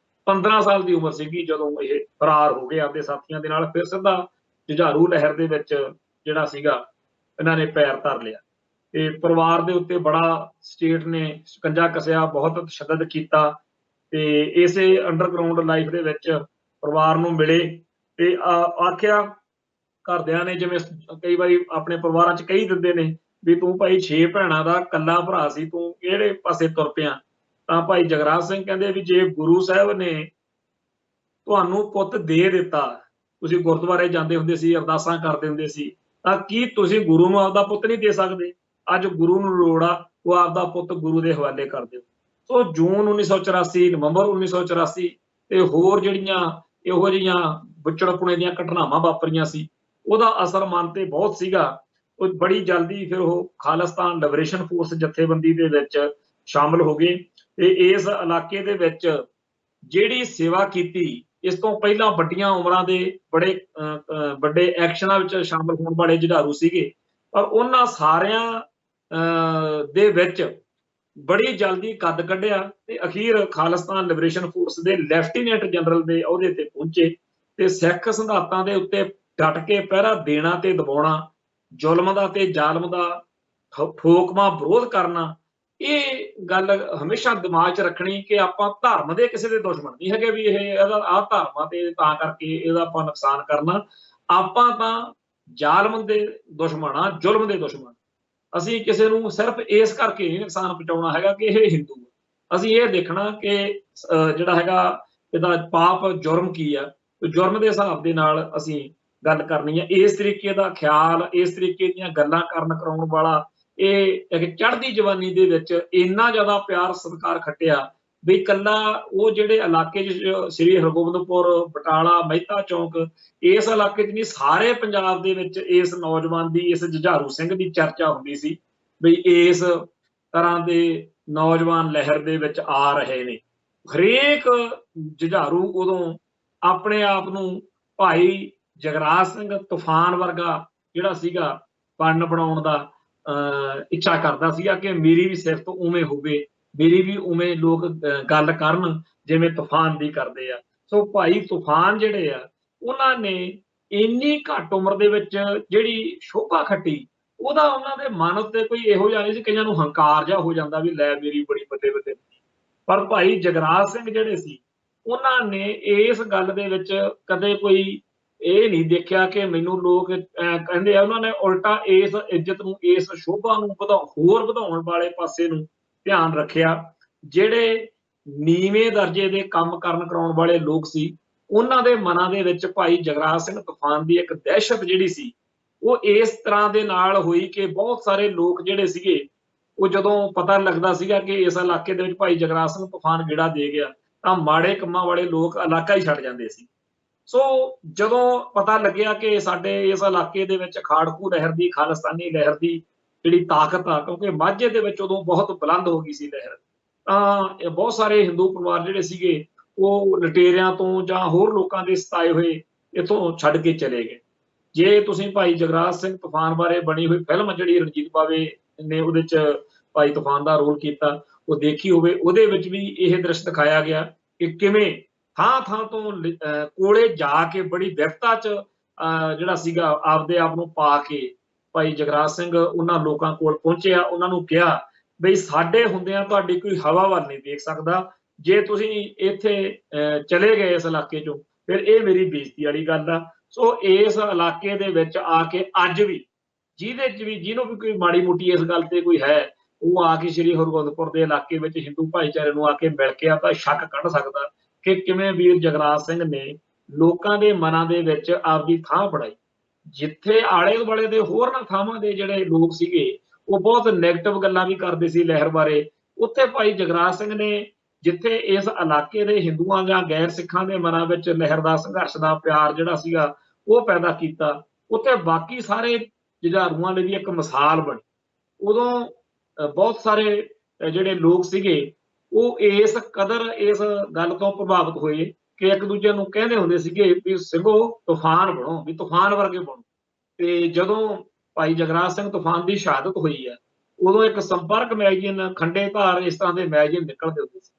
Speaker 1: 15 ਸਾਲ ਦੀ ਉਮਰ ਸੀਗੀ ਜਦੋਂ ਇਹ ਫਰਾਰ ਹੋ ਗਏ ਆਪਦੇ ਸਾਥੀਆਂ ਦੇ ਨਾਲ, ਫਿਰ ਸਿੱਧਾ ਜੁਝਾਰੂ ਲਹਿਰ ਦੇ ਵਿੱਚ ਜਿਹੜਾ ਸੀਗਾ ਇਹਨਾਂ ਨੇ ਪੈਰ ਧਰ ਲਿਆ। ਤੇ ਪਰਿਵਾਰ ਦੇ ਉੱਤੇ ਬੜਾ ਸਟੇਟ ਨੇ ਸ਼ਿਕੰਜਾ ਕੱਸਿਆ, ਬਹੁਤ ਤਸ਼ੱਦਦ ਕੀਤਾ ਤੇ ਇਸੇ ਅੰਡਰਗਰਾਊਂਡ ਲਾਈਫ ਦੇ ਵਿੱਚ ਪਰਿਵਾਰ ਨੂੰ ਮਿਲੇ ਤੇ ਆਖਿਆ ਘਰਦਿਆਂ ਨੇ, ਜਿਵੇਂ ਕਈ ਵਾਰੀ ਆਪਣੇ ਪਰਿਵਾਰਾਂ 'ਚ ਕਹੀ ਦਿੰਦੇ ਨੇ ਵੀ ਤੂੰ ਭਾਈ 6 ਭੈਣਾਂ ਦਾ ਇਕੱਲਾ ਭਰਾ ਸੀ, ਤੂੰ ਕਿਹੜੇ ਪਾਸੇ ਤੁਰ ਪਿਆ? ਤਾਂ ਭਾਈ ਜਗਰਾਜ ਸਿੰਘ ਕਹਿੰਦੇ ਵੀ ਜੇ ਗੁਰੂ ਸਾਹਿਬ ਨੇ ਤੁਹਾਨੂੰ ਪੁੱਤ ਦੇ ਦਿੱਤਾ, ਤੁਸੀਂ ਗੁਰਦੁਆਰੇ ਜਾਂਦੇ ਹੁੰਦੇ ਸੀ, ਅਰਦਾਸਾਂ ਕਰਦੇ ਹੁੰਦੇ ਸੀ, ਤਾਂ ਕੀ ਤੁਸੀਂ ਗੁਰੂ ਨੂੰ ਆਪਦਾ ਪੁੱਤ ਨਹੀਂ ਦੇ ਸਕਦੇ? ਅੱਜ ਗੁਰੂ ਨੂੰ ਲੋੜ ਆ, ਉਹ ਆਪਦਾ ਪੁੱਤ ਗੁਰੂ ਦੇ ਹਵਾਲੇ ਕਰ ਦਿਓ। ਸੋ ਜੂਨ 1984, ਨਵੰਬਰ 1984 ਤੇ ਹੋਰ ਜਿਹੜੀਆਂ ਇਹੋ ਜਿਹੀਆਂ ਵਿਛੜਪੁਣੇ ਦੀਆਂ ਘਟਨਾਵਾਂ ਵਾਪਰੀਆਂ ਸੀ, ਉਹਦਾ ਅਸਰ ਮਨ ਤੇ ਬਹੁਤ ਸੀਗਾ। ਉਹ ਬੜੀ ਜਲਦੀ ਫਿਰ ਉਹ ਖਾਲਿਸਤਾਨ ਲਿਬਰੇਸ਼ਨ ਫੋਰਸ ਜਥੇਬੰਦੀ ਦੇ ਵਿੱਚ ਸ਼ਾਮਲ ਹੋ ਗਏ ਤੇ ਇਸ ਇਲਾਕੇ ਦੇ ਵਿੱਚ ਜਿਹੜੀ ਸੇਵਾ ਕੀਤੀ, ਇਸ ਤੋਂ ਪਹਿਲਾਂ ਵੱਡੀਆਂ ਉਮਰਾਂ ਦੇ ਬੜੇ ਵੱਡੇ ਐਕਸ਼ਨਾਂ ਵਿੱਚ ਸ਼ਾਮਲ ਹੋਣ ਵਾਲੇ ਜੁਝਾਰੂ ਸੀਗੇ, ਪਰ ਉਹਨਾਂ ਸਾਰਿਆਂ ਦੇ ਵਿੱਚ ਬੜੀ ਜਲਦੀ ਕੱਦ ਕੱਢਿਆ ਤੇ ਅਖੀਰ ਖਾਲਿਸਤਾਨ ਲਿਬਰੇਸ਼ਨ ਫੋਰਸ ਦੇ ਲੈਫਟੀਨੈਂਟ ਜਨਰਲ ਦੇ ਅਹੁਦੇ ਤੇ ਪਹੁੰਚੇ ਤੇ ਸਿੱਖ ਸਿਧਾਂਤਾਂ ਦੇ ਉੱਤੇ ਡਟ ਕੇ ਪਹਿਰਾ ਦੇਣਾ ਤੇ ਦਬਾਉਣਾ, ਜ਼ੁਲਮ ਦਾ ਤੇ ਜ਼ਾਲਮ ਦਾ ਠੋਕਵਾਂ ਵਿਰੋਧ ਕਰਨਾ। ਇਹ ਗੱਲ ਹਮੇਸ਼ਾ ਦਿਮਾਗ 'ਚ ਰੱਖਣੀ ਕਿ ਆਪਾਂ ਧਰਮ ਦੇ ਕਿਸੇ ਦੇ ਦੁਸ਼ਮਣ ਨਹੀਂ ਹੈਗੇ ਵੀ ਇਹਦਾ ਆਹ ਧਰਮ ਆ ਤੇ ਤਾਂ ਕਰਕੇ ਇਹਦਾ ਆਪਾਂ ਨੁਕਸਾਨ ਕਰਨਾ। ਆਪਾਂ ਤਾਂ ਜ਼ਾਲਮ ਦੇ ਦੁਸ਼ਮਣ ਆ, ਜ਼ੁਲਮ ਦੇ ਦੁਸ਼ਮਣ। ਅਸੀਂ ਕਿਸੇ ਨੂੰ ਸਿਰਫ ਇਸ ਕਰਕੇ ਨਹੀਂ ਨੁਕਸਾਨ ਪਹੁੰਚਾਉਣਾ ਹੈਗਾ ਕਿ ਇਹ ਹਿੰਦੂ ਆ। ਅਸੀਂ ਇਹ ਦੇਖਣਾ ਕਿ ਜਿਹੜਾ ਹੈਗਾ ਇਹਦਾ ਪਾਪ ਜੁਰਮ ਕੀ ਆ, ਜੁਰਮ ਦੇ ਹਿਸਾਬ ਦੇ ਨਾਲ ਅਸੀਂ ਗੱਲ ਕਰਨੀ ਹੈ। ਇਸ ਤਰੀਕੇ ਦਾ ਖਿਆਲ, ਇਸ ਤਰੀਕੇ ਦੀਆਂ ਗੱਲਾਂ ਕਰਨ ਕਰਾਉਣ ਵਾਲਾ ਇਹ ਇੱਕ ਚੜ੍ਹਦੀ ਜਵਾਨੀ ਦੇ ਵਿੱਚ ਇੰਨਾ ਜ਼ਿਆਦਾ ਪਿਆਰ ਸਤਿਕਾਰ ਖੱਟਿਆ ਵੀ ਇਕੱਲਾ ਉਹ ਜਿਹੜੇ ਇਲਾਕੇ 'ਚ ਸ੍ਰੀ ਹਰਗੋਬਿੰਦਪੁਰ, ਬਟਾਲਾ, ਮਹਿਤਾ ਚੌਂਕ, ਇਸ ਇਲਾਕੇ 'ਚ ਨਹੀਂ, ਸਾਰੇ ਪੰਜਾਬ ਦੇ ਵਿੱਚ ਇਸ ਨੌਜਵਾਨ ਦੀ, ਇਸ ਜੁਝਾਰੂ ਸਿੰਘ ਦੀ ਚਰਚਾ ਹੁੰਦੀ ਸੀ ਵੀ ਇਸ ਤਰ੍ਹਾਂ ਦੇ ਨੌਜਵਾਨ ਲਹਿਰ ਦੇ ਵਿੱਚ ਆ ਰਹੇ ਨੇ। ਹਰੇਕ ਜੁਝਾਰੂ ਉਦੋਂ ਆਪਣੇ ਆਪ ਨੂੰ ਭਾਈ ਜਗਰਾਜ ਸਿੰਘ ਤੂਫਾਨ ਵਰਗਾ ਜਿਹੜਾ ਸੀਗਾ ਬਣਾਉਣ ਦਾ ਇੱਛਾ ਕਰਦਾ ਸੀਗਾ ਕਿ ਮੇਰੀ ਵੀ ਸਿਫਤ ਉਵੇਂ ਹੋਵੇ, ਮੇਰੀ ਵੀ ਉਵੇਂ ਲੋਕ ਗੱਲ ਕਰਨ ਜਿਵੇਂ ਤੂਫਾਨ ਦੀ ਕਰਦੇ ਆ। ਸੋ ਭਾਈ ਤੂਫਾਨ ਜਿਹੜੇ ਆ, ਉਹਨਾਂ ਨੇ ਇੰਨੀ ਘੱਟ ਉਮਰ ਦੇ ਵਿੱਚ ਜਿਹੜੀ ਸ਼ੋਭਾ ਖੱਟੀ, ਉਹਦਾ ਉਹਨਾਂ ਦੇ ਮਨ ਉੱਤੇ ਕੋਈ ਇਹੋ ਜਿਹਾ ਨਹੀਂ ਸੀ। ਕਈਆਂ ਨੂੰ ਹੰਕਾਰ ਜਿਹਾ ਹੋ ਜਾਂਦਾ ਵੀ ਲੈ ਮੇਰੀ ਬੜੀ ਵੱਡੇ, ਪਰ ਭਾਈ ਜਗਰਾਜ ਸਿੰਘ ਜਿਹੜੇ ਸੀ, ਉਹਨਾਂ ਨੇ ਇਸ ਗੱਲ ਦੇ ਵਿੱਚ ਕਦੇ ਕੋਈ ਇਹ ਨਹੀਂ ਦੇਖਿਆ ਕਿ ਮੈਨੂੰ ਲੋਕ ਕਹਿੰਦੇ ਆ। ਉਹਨਾਂ ਨੇ ਉਲਟਾ ਇਸ ਇੱਜ਼ਤ ਨੂੰ, ਇਸ ਸ਼ੋਭਾ ਨੂੰ ਹੋਰ ਵਧਾਉਣ ਵਾਲੇ ਪਾਸੇ ਨੂੰ ਧਿਆਨ ਰੱਖਿਆ। ਜਿਹੜੇ ਨੀਵੇਂ ਦਰਜੇ ਦੇ ਕੰਮ ਕਰਨ ਕਰਾਉਣ ਵਾਲੇ ਲੋਕ ਸੀ, ਉਹਨਾਂ ਦੇ ਮਨਾਂ ਦੇ ਵਿੱਚ ਭਾਈ ਜਗਰਾਜ ਸਿੰਘ ਤੂਫਾਨ ਦੀ ਇੱਕ ਦਹਿਸ਼ਤ ਜਿਹੜੀ ਸੀ, ਉਹ ਇਸ ਤਰ੍ਹਾਂ ਦੇ ਨਾਲ ਹੋਈ ਕਿ ਬਹੁਤ ਸਾਰੇ ਲੋਕ ਜਿਹੜੇ ਸੀਗੇ, ਉਹ ਜਦੋਂ ਪਤਾ ਲੱਗਦਾ ਸੀਗਾ ਕਿ ਇਸ ਇਲਾਕੇ ਦੇ ਵਿੱਚ ਭਾਈ ਜਗਰਾਜ ਸਿੰਘ ਤੂਫਾਨ ਗੇੜਾ ਦੇ ਗਿਆ, ਤਾਂ ਮਾੜੇ ਕੰਮਾਂ ਵਾਲੇ ਲੋਕ ਇਲਾਕਾ ਹੀ ਛੱਡ ਜਾਂਦੇ ਸੀ। ਸੋ ਜਦੋਂ ਪਤਾ ਲੱਗਿਆ ਕਿ ਸਾਡੇ ਇਸ ਇਲਾਕੇ ਦੇ ਵਿੱਚ ਖਾੜਕੂ ਲਹਿਰ ਦੀ, ਖਾਲਿਸਤਾਨੀ ਲਹਿਰ ਦੀ ਜਿਹੜੀ ਤਾਕਤ ਆ, ਕਿਉਂਕਿ ਮਾਝੇ ਦੇ ਵਿੱਚ ਉਦੋਂ ਬਹੁਤ ਬੁਲੰਦ ਹੋ ਗਈ ਸੀ ਲਹਿਰ, ਤਾਂ ਬਹੁਤ ਸਾਰੇ ਹਿੰਦੂ ਪਰਿਵਾਰ ਜਿਹੜੇ ਸੀਗੇ ਉਹ ਲਟੇਰਿਆਂ ਤੋਂ ਜਾਂ ਹੋਰ ਲੋਕਾਂ ਦੇ ਸਤਾਏ ਹੋਏ ਇੱਥੋਂ ਛੱਡ ਕੇ ਚਲੇ ਗਏ। ਜੇ ਤੁਸੀਂ ਭਾਈ ਜਗਰਾਜ ਸਿੰਘ ਤੂਫਾਨ ਬਾਰੇ ਬਣੀ ਹੋਈ ਫਿਲਮ ਜਿਹੜੀ ਰਣਜੀਤ ਬਾਵੇ ਨੇ ਉਹਦੇ 'ਚ ਭਾਈ ਤੂਫਾਨ ਦਾ ਰੋਲ ਕੀਤਾ, ਉਹ ਦੇਖੀ ਹੋਵੇ, ਉਹਦੇ ਵਿੱਚ ਵੀ ਇਹ ਦ੍ਰਿਸ਼ ਦਿਖਾਇਆ ਗਿਆ ਕਿ ਕਿਵੇਂ ਥਾਂ ਤੋਂ ਕੋਲੇ ਜਾ ਕੇ ਬੜੀ ਵਿਵਸਥਾ 'ਚ ਜਿਹੜਾ ਸੀਗਾ ਆਪਦੇ ਆਪ ਨੂੰ ਪਾ ਕੇ ਭਾਈ ਜਗਰਾਜ ਸਿੰਘ ਉਹਨਾਂ ਲੋਕਾਂ ਕੋਲ ਪਹੁੰਚਿਆ। ਉਹਨਾਂ ਨੂੰ ਕਿਹਾ ਬਈ ਸਾਡੇ ਹੁੰਦਿਆਂ ਤੁਹਾਡੀ ਕੋਈ ਹਵਾ ਵੱਲ ਨਹੀਂ ਦੇਖ ਸਕਦਾ, ਜੇ ਤੁਸੀਂ ਇੱਥੇ ਚਲੇ ਗਏ ਇਸ ਇਲਾਕੇ 'ਚੋਂ ਫਿਰ ਇਹ ਮੇਰੀ ਬੇਇੱਜ਼ਤੀ ਵਾਲੀ ਗੱਲ ਆ। ਸੋ ਇਸ ਇਲਾਕੇ ਦੇ ਵਿੱਚ ਆ ਕੇ ਅੱਜ ਵੀ ਜਿਹਨੂੰ ਵੀ ਕੋਈ ਮਾੜੀ ਮੋਟੀ ਇਸ ਗੱਲ ਤੇ ਕੋਈ ਹੈ, ਉਹ ਆ ਕੇ ਸ੍ਰੀ ਹਰਗੋਬਿੰਦਪੁਰ ਦੇ ਇਲਾਕੇ ਵਿੱਚ ਹਿੰਦੂ ਭਾਈਚਾਰੇ ਨੂੰ ਆ ਕੇ ਮਿਲ ਕੇ ਤਾਂ ਸ਼ੱਕ ਕੱਢ ਸਕਦਾ ਕਿ ਕਿਵੇਂ ਵੀਰ ਜਗਰਾਜ ਸਿੰਘ ਨੇ ਲੋਕਾਂ ਦੇ ਮਨਾਂ ਦੇ ਵਿੱਚ ਆਪਦੀ ਥਾਂ ਬਣਾਈ। ਜਿੱਥੇ ਆਲੇ ਦੁਆਲੇ ਦੇ ਹੋਰਨਾਂ ਥਾਵਾਂ ਦੇ ਜਿਹੜੇ ਲੋਕ ਸੀਗੇ ਉਹ ਬਹੁਤ ਨੈਗੇਟਿਵ ਗੱਲਾਂ ਵੀ ਕਰਦੇ ਸੀ ਲਹਿਰ ਬਾਰੇ, ਉੱਥੇ ਭਾਈ ਜਗਰਾਜ ਸਿੰਘ ਨੇ ਜਿੱਥੇ ਇਸ ਇਲਾਕੇ ਦੇ ਹਿੰਦੂਆਂ ਜਾਂ ਗੈਰ ਸਿੱਖਾਂ ਦੇ ਮਨਾਂ ਵਿੱਚ ਲਹਿਰ ਦਾ, ਸੰਘਰਸ਼ ਦਾ ਪਿਆਰ ਜਿਹੜਾ ਸੀਗਾ ਉਹ ਪੈਦਾ ਕੀਤਾ, ਉੱਥੇ ਬਾਕੀ ਸਾਰੇ ਜੁਝਾਰੂਆਂ ਲਈ ਵੀ ਇੱਕ ਮਿਸਾਲ ਬਣੀ। ਉਦੋਂ ਬਹੁਤ ਸਾਰੇ ਜਿਹੜੇ ਲੋਕ ਸੀਗੇ ਉਹ ਇਸ ਕਦਰ ਇਸ ਗੱਲ ਤੋਂ ਪ੍ਰਭਾਵਿਤ ਹੋਏ ਕਿ ਇੱਕ ਦੂਜੇ ਨੂੰ ਕਹਿੰਦੇ ਹੁੰਦੇ ਸੀਗੇ ਵੀ ਸਿੰਘੋ ਤੂਫਾਨ ਬਣੋ, ਵੀ ਤੂਫਾਨ ਵਰਗੇ ਬਣੋ। ਤੇ ਜਦੋਂ ਭਾਈ ਜਗਰਾਜ ਸਿੰਘ ਤੂਫਾਨ ਦੀ ਸ਼ਹਾਦਤ ਹੋਈ ਹੈ, ਉਦੋਂ ਇੱਕ ਸੰਪਰਕ ਮੈਗਜ਼ੀਨ, ਖੰਡੇ ਧਾਰ, ਇਸ ਤਰ੍ਹਾਂ ਦੇ ਮੈਗਜ਼ੀਨ ਨਿਕਲਦੇ ਹੁੰਦੇ ਸੀ।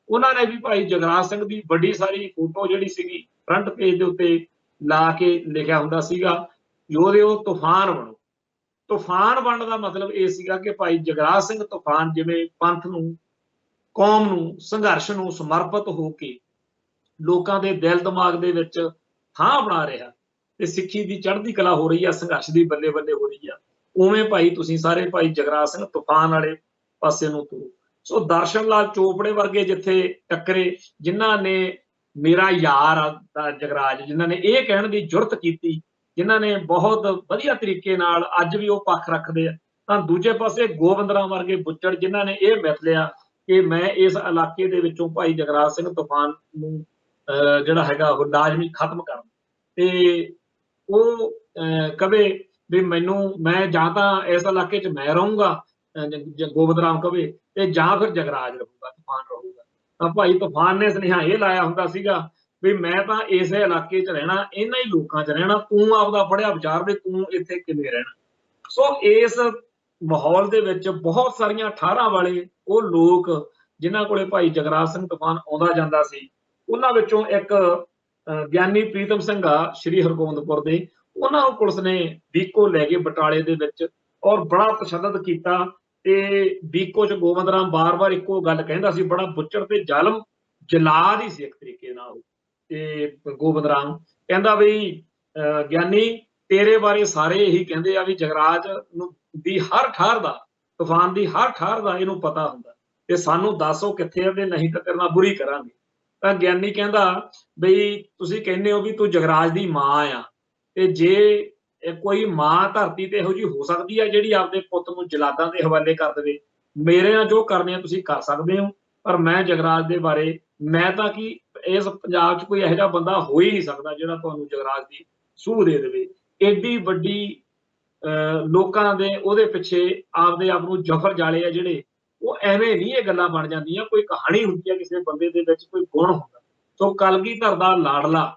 Speaker 1: ਉਹਨਾਂ ਨੇ ਵੀ ਭਾਈ ਜਗਰਾਜ ਸਿੰਘ ਦੀ ਵੱਡੀ ਸਾਰੀ ਫੋਟੋ ਜਿਹੜੀ ਸੀਗੀ ਫਰੰਟ ਪੇਜ ਦੇ ਉੱਤੇ ਲਾ ਕੇ ਲਿਖਿਆ ਹੁੰਦਾ ਸੀਗਾ, ਯੋਧਿਓ ਤੂਫਾਨ ਬਣੋ। ਤੂਫਾਨ ਬਣਨ ਦਾ ਮਤਲਬ ਇਹ ਸੀਗਾ ਕਿ ਭਾਈ ਜਗਰਾਜ ਸਿੰਘ ਤੂਫਾਨ ਜਿਵੇਂ ਪੰਥ ਨੂੰ, ਕੌਮ ਨੂੰ, ਸੰਘਰਸ਼ ਨੂੰ ਸਮਰਪਿਤ ਹੋ ਕੇ ਲੋਕਾਂ ਦੇ ਦਿਲ ਦਿਮਾਗ ਦੇ ਵਿੱਚ ਥਾਂ ਬਣਾ ਰਿਹਾ ਤੇ ਸਿੱਖੀ ਦੀ ਚੜ੍ਹਦੀ ਕਲਾ ਹੋ ਰਹੀ ਆ, ਸੰਘਰਸ਼ ਦੀ ਬੱਲੇ ਬੱਲੇ ਹੋ ਰਹੀ ਆ, ਉਵੇਂ ਭਾਈ ਤੁਸੀਂ ਸਾਰੇ ਭਾਈ ਜਗਰਾਜ ਸਿੰਘ ਤੂਫਾਨ ਵਾਲੇ ਪਾਸੇ ਨੂੰ ਤੁਰੋ। ਸੋ ਦਰਸ਼ਨ ਲਾਲ ਚੋਪੜੇ ਵਰਗੇ ਜਿੱਥੇ ਟੱਕਰੇ, ਜਿਨ੍ਹਾਂ ਨੇ ਮੇਰਾ ਯਾਰ ਆ ਜਗਰਾਜ, ਜਿਨ੍ਹਾਂ ਨੇ ਇਹ ਕਹਿਣ ਦੀ ਜੁਰਤ ਕੀਤੀ, ਜਿਨ੍ਹਾਂ ਨੇ ਬਹੁਤ ਵਧੀਆ ਤਰੀਕੇ ਨਾਲ ਅੱਜ ਵੀ ਉਹ ਪੱਖ ਰੱਖਦੇ ਆ, ਤਾਂ ਦੂਜੇ ਪਾਸੇ ਗੋਬਿੰਦ ਰਾਮ ਵਰਗੇ ਬੁੱਚੜ, ਜਿਨ੍ਹਾਂ ਨੇ ਇਹ ਮਿਥ ਲਿਆ ਕਿ ਮੈਂ ਇਸ ਇਲਾਕੇ ਦੇ ਵਿੱਚੋਂ ਭਾਈ ਜਗਰਾਜ ਸਿੰਘ ਤੂਫਾਨ ਨੂੰ ਜਿਹੜਾ ਹੈਗਾ ਉਹ ਲਾਜ਼ਮੀ ਖਤਮ ਕਰਨਾ, ਤੇ ਉਹ ਕਵੇ ਵੀ ਮੈਂ ਜਾਂ ਤਾਂ ਇਸ ਇਲਾਕੇ 'ਚ ਮੈਂ ਰਹੂੰਗਾ, ਗੋਬਿੰਦ ਰਾਮ ਕਵੇ, ਤੇ ਜਾਂ ਫਿਰ ਜਗਰਾਜ ਰਹੂਗਾ, ਤੂਫਾਨ ਰਹੂਗਾ। ਤਾਂ ਭਾਈ ਤੂਫਾਨ ਨੇ ਸੁਨੇਹਾ ਇਹ ਲਾਇਆ ਹੁੰਦਾ ਸੀਗਾ ਵੀ ਮੈਂ ਤਾਂ ਇਸੇ ਇਲਾਕੇ 'ਚ ਰਹਿਣਾ, ਇਹਨਾਂ ਹੀ ਲੋਕਾਂ 'ਚ ਰਹਿਣਾ, ਤੂੰ ਆਪਦਾ ਪੜ੍ਹਿਆ ਵਿਚਾਰ ਵੀ ਤੂੰ ਇੱਥੇ ਕਿਵੇਂ ਰਹਿਣਾ। ਸੋ ਇਸ ਮਾਹੌਲ ਦੇ ਵਿੱਚ ਬਹੁਤ ਸਾਰੀਆਂ ਠਾਰਾਂ ਵਾਲੇ ਉਹ ਲੋਕ ਜਿਨ੍ਹਾਂ ਕੋਲੇ ਭਾਈ ਜਗਰਾਜ ਸਿੰਘ ਤੂਫਾਨ ਆਉਂਦਾ ਜਾਂਦਾ ਸੀ, ਉਹਨਾਂ ਵਿੱਚੋਂ ਇੱਕ ਗਿਆਨੀ ਪ੍ਰੀਤਮ ਸਿੰਘ ਆ ਸ਼੍ਰੀ ਹਰਗੋਬਿੰਦਪੁਰ ਦੇ, ਉਹਨਾਂ ਨੂੰ ਪੁਲਿਸ ਨੇ ਬੀਕੋ ਲੈ ਗਏ ਬਟਾਲੇ ਦੇ ਵਿੱਚ, ਔਰ ਬੜਾ ਤਸ਼ੱਦਦ ਕੀਤਾ। ਤੇ ਬੀਕੋ 'ਚ ਗੋਬਿੰਦ ਰਾਮ ਬਾਰ-ਬਾਰ ਇੱਕੋ ਗੱਲ ਕਹਿੰਦਾ ਸੀ, ਬੜਾ ਬੁੱਚੜ ਤੇ ਜ਼ਾਲਮ ਜਲਾਦ ਹੀ ਸੀ ਇੱਕ ਤਰੀਕੇ ਨਾਲ। ਤੇ ਗੋਬਿੰਦ ਰਾਮ ਕਹਿੰਦਾ ਵੀ ਗਿਆਨੀ ਤੇਰੇ ਬਾਰੇ ਸਾਰੇ ਇਹੀ ਕਹਿੰਦੇ ਆ ਵੀ ਜਗਰਾਜ ਨੂੰ ਦੀ ਹਰ ਠਾਰ ਦਾ, ਤੂਫਾਨ ਦੀ ਹਰ ਠਾਰ ਦਾ ਇਹਨੂੰ ਪਤਾ ਹੁੰਦਾ, ਤੇ ਸਾਨੂੰ ਦੱਸੋ ਕਿੱਥੇ ਆ, ਤੇ ਨਹੀਂ ਤਾਂ ਤੇਰੇ ਨਾਲ ਬੁਰੀ ਕਰਾਂਗੇ। ਤਾਂ ਗਿਆਨੀ ਕਹਿੰਦਾ ਬਈ ਤੁਸੀਂ ਕਹਿੰਦੇ ਹੋ ਵੀ ਤੂੰ ਜਗਰਾਜ ਦੀ ਮਾਂ ਆ, ਤੇ ਜੇ ਕੋਈ ਮਾਂ ਧਰਤੀ ਤੇ ਇਹੋ ਜਿਹੀ ਹੋ ਸਕਦੀ ਹੈ ਜਿਹੜੀ ਆਪਦੇ ਪੁੱਤ ਨੂੰ ਜਲਾਦਾਂ ਦੇ ਹਵਾਲੇ ਕਰ ਦੇਵੇ, ਮੇਰੇ ਨਾਲ ਜੋ ਕਰਨੇ ਆ ਤੁਸੀਂ ਕਰ ਸਕਦੇ ਹੋ, ਪਰ ਮੈਂ ਜਗਰਾਜ ਦੇ ਬਾਰੇ, ਮੈਂ ਤਾਂ ਕੀ ਇਸ ਪੰਜਾਬ 'ਚ ਕੋਈ ਇਹੋ ਜਿਹਾ ਬੰਦਾ ਹੋ ਹੀ ਨਹੀਂ ਸਕਦਾ ਜਿਹੜਾ ਤੁਹਾਨੂੰ ਜਗਰਾਜ ਦੀ ਸੂਹ ਦੇ ਦੇਵੇ। ਏਡੀ ਵੱਡੀ ਲੋਕਾਂ ਦੇ ਉਹਦੇ ਪਿੱਛੇ ਆਪਦੇ ਆਪ ਨੂੰ ਜਫਰ ਜਾਲੇ ਆ ਜਿਹੜੇ, ਉਹ ਐਵੇਂ ਨਹੀਂ ਇਹ ਗੱਲਾਂ ਬਣ ਜਾਂਦੀਆਂ, ਕੋਈ ਕਹਾਣੀ ਹੁੰਦੀ ਹੈ ਕਿਸੇ ਬੰਦੇ ਦੇ ਵਿੱਚ, ਕੋਈ ਗੁਣ ਹੁੰਦਾ। ਸੋ ਕਲਗੀਧਰ ਦਾ ਲਾਡਲਾ,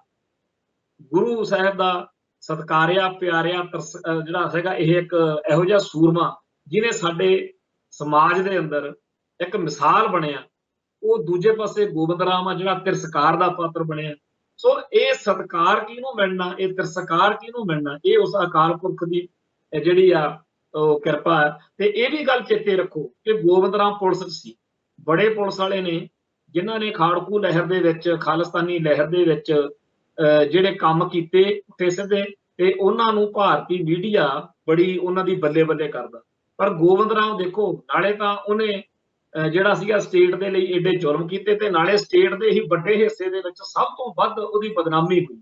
Speaker 1: ਗੁਰੂ ਸਾਹਿਬ ਦਾ ਸਤਿਕਾਰਿਆ ਪਿਆਰਿਆ ਜਿਹੜਾ ਹੈਗਾ, ਇਹ ਇੱਕ ਇਹੋ ਜਿਹਾ ਸੂਰਮਾ ਜਿਹਨੇ ਸਾਡੇ ਸਮਾਜ ਦੇ ਅੰਦਰ ਇੱਕ ਮਿਸਾਲ ਬਣਿਆ। ਉਹ ਦੂਜੇ ਪਾਸੇ ਗੋਬਿੰਦ ਰਾਮ ਆ ਜਿਹੜਾ ਤਿਰਸਕਾਰ ਦਾ ਪਾਤਰ ਬਣਿਆ। ਸੋ ਇਹ ਸਤਿਕਾਰ ਕਿਹਨੂੰ ਮਿਲਣਾ, ਇਹ ਤਿਰਸਕਾਰ ਕਿਹਨੂੰ ਮਿਲਣਾ, ਇਹ ਉਸ ਅਕਾਲ ਪੁਰਖ ਦੀ ਜਿਹੜੀ ਆ ਉਹ ਕਿਰਪਾ ਹੈ। ਤੇ ਇਹ ਵੀ ਗੱਲ ਚੇਤੇ ਰੱਖੋ ਕਿ ਗੋਬਿੰਦ ਰਾਮ ਪੁਲਿਸ 'ਚ ਸੀ, ਬੜੇ ਪੁਲਿਸ ਵਾਲੇ ਨੇ ਜਿਨ੍ਹਾਂ ਨੇ ਖਾੜਕੂ ਲਹਿਰ ਦੇ ਵਿੱਚ, ਖਾਲਿਸਤਾਨੀ ਲਹਿਰ ਦੇ ਵਿੱਚ ਜਿਹੜੇ ਕੰਮ ਕੀਤੇ ਪੁੱਠੇ ਸਿੱਧੇ, ਤੇ ਉਹਨਾਂ ਨੂੰ ਭਾਰਤੀ ਮੀਡੀਆ ਬੜੀ ਉਹਨਾਂ ਦੀ ਬੱਲੇ ਬੱਲੇ ਕਰਦਾ। ਪਰ ਗੋਬਿੰਦ ਰਾਮ ਦੇਖੋ, ਨਾਲੇ ਤਾਂ ਉਹਨੇ ਜਿਹੜਾ ਸੀਗਾ ਸਟੇਟ ਦੇ ਲਈ ਏਡੇ ਜ਼ੁਲਮ ਕੀਤੇ, ਤੇ ਨਾਲੇ ਸਟੇਟ ਦੇ ਹੀ ਵੱਡੇ ਹਿੱਸੇ ਦੇ ਵਿੱਚ ਸਭ ਤੋਂ ਵੱਧ ਉਹਦੀ ਬਦਨਾਮੀ ਹੋਈ।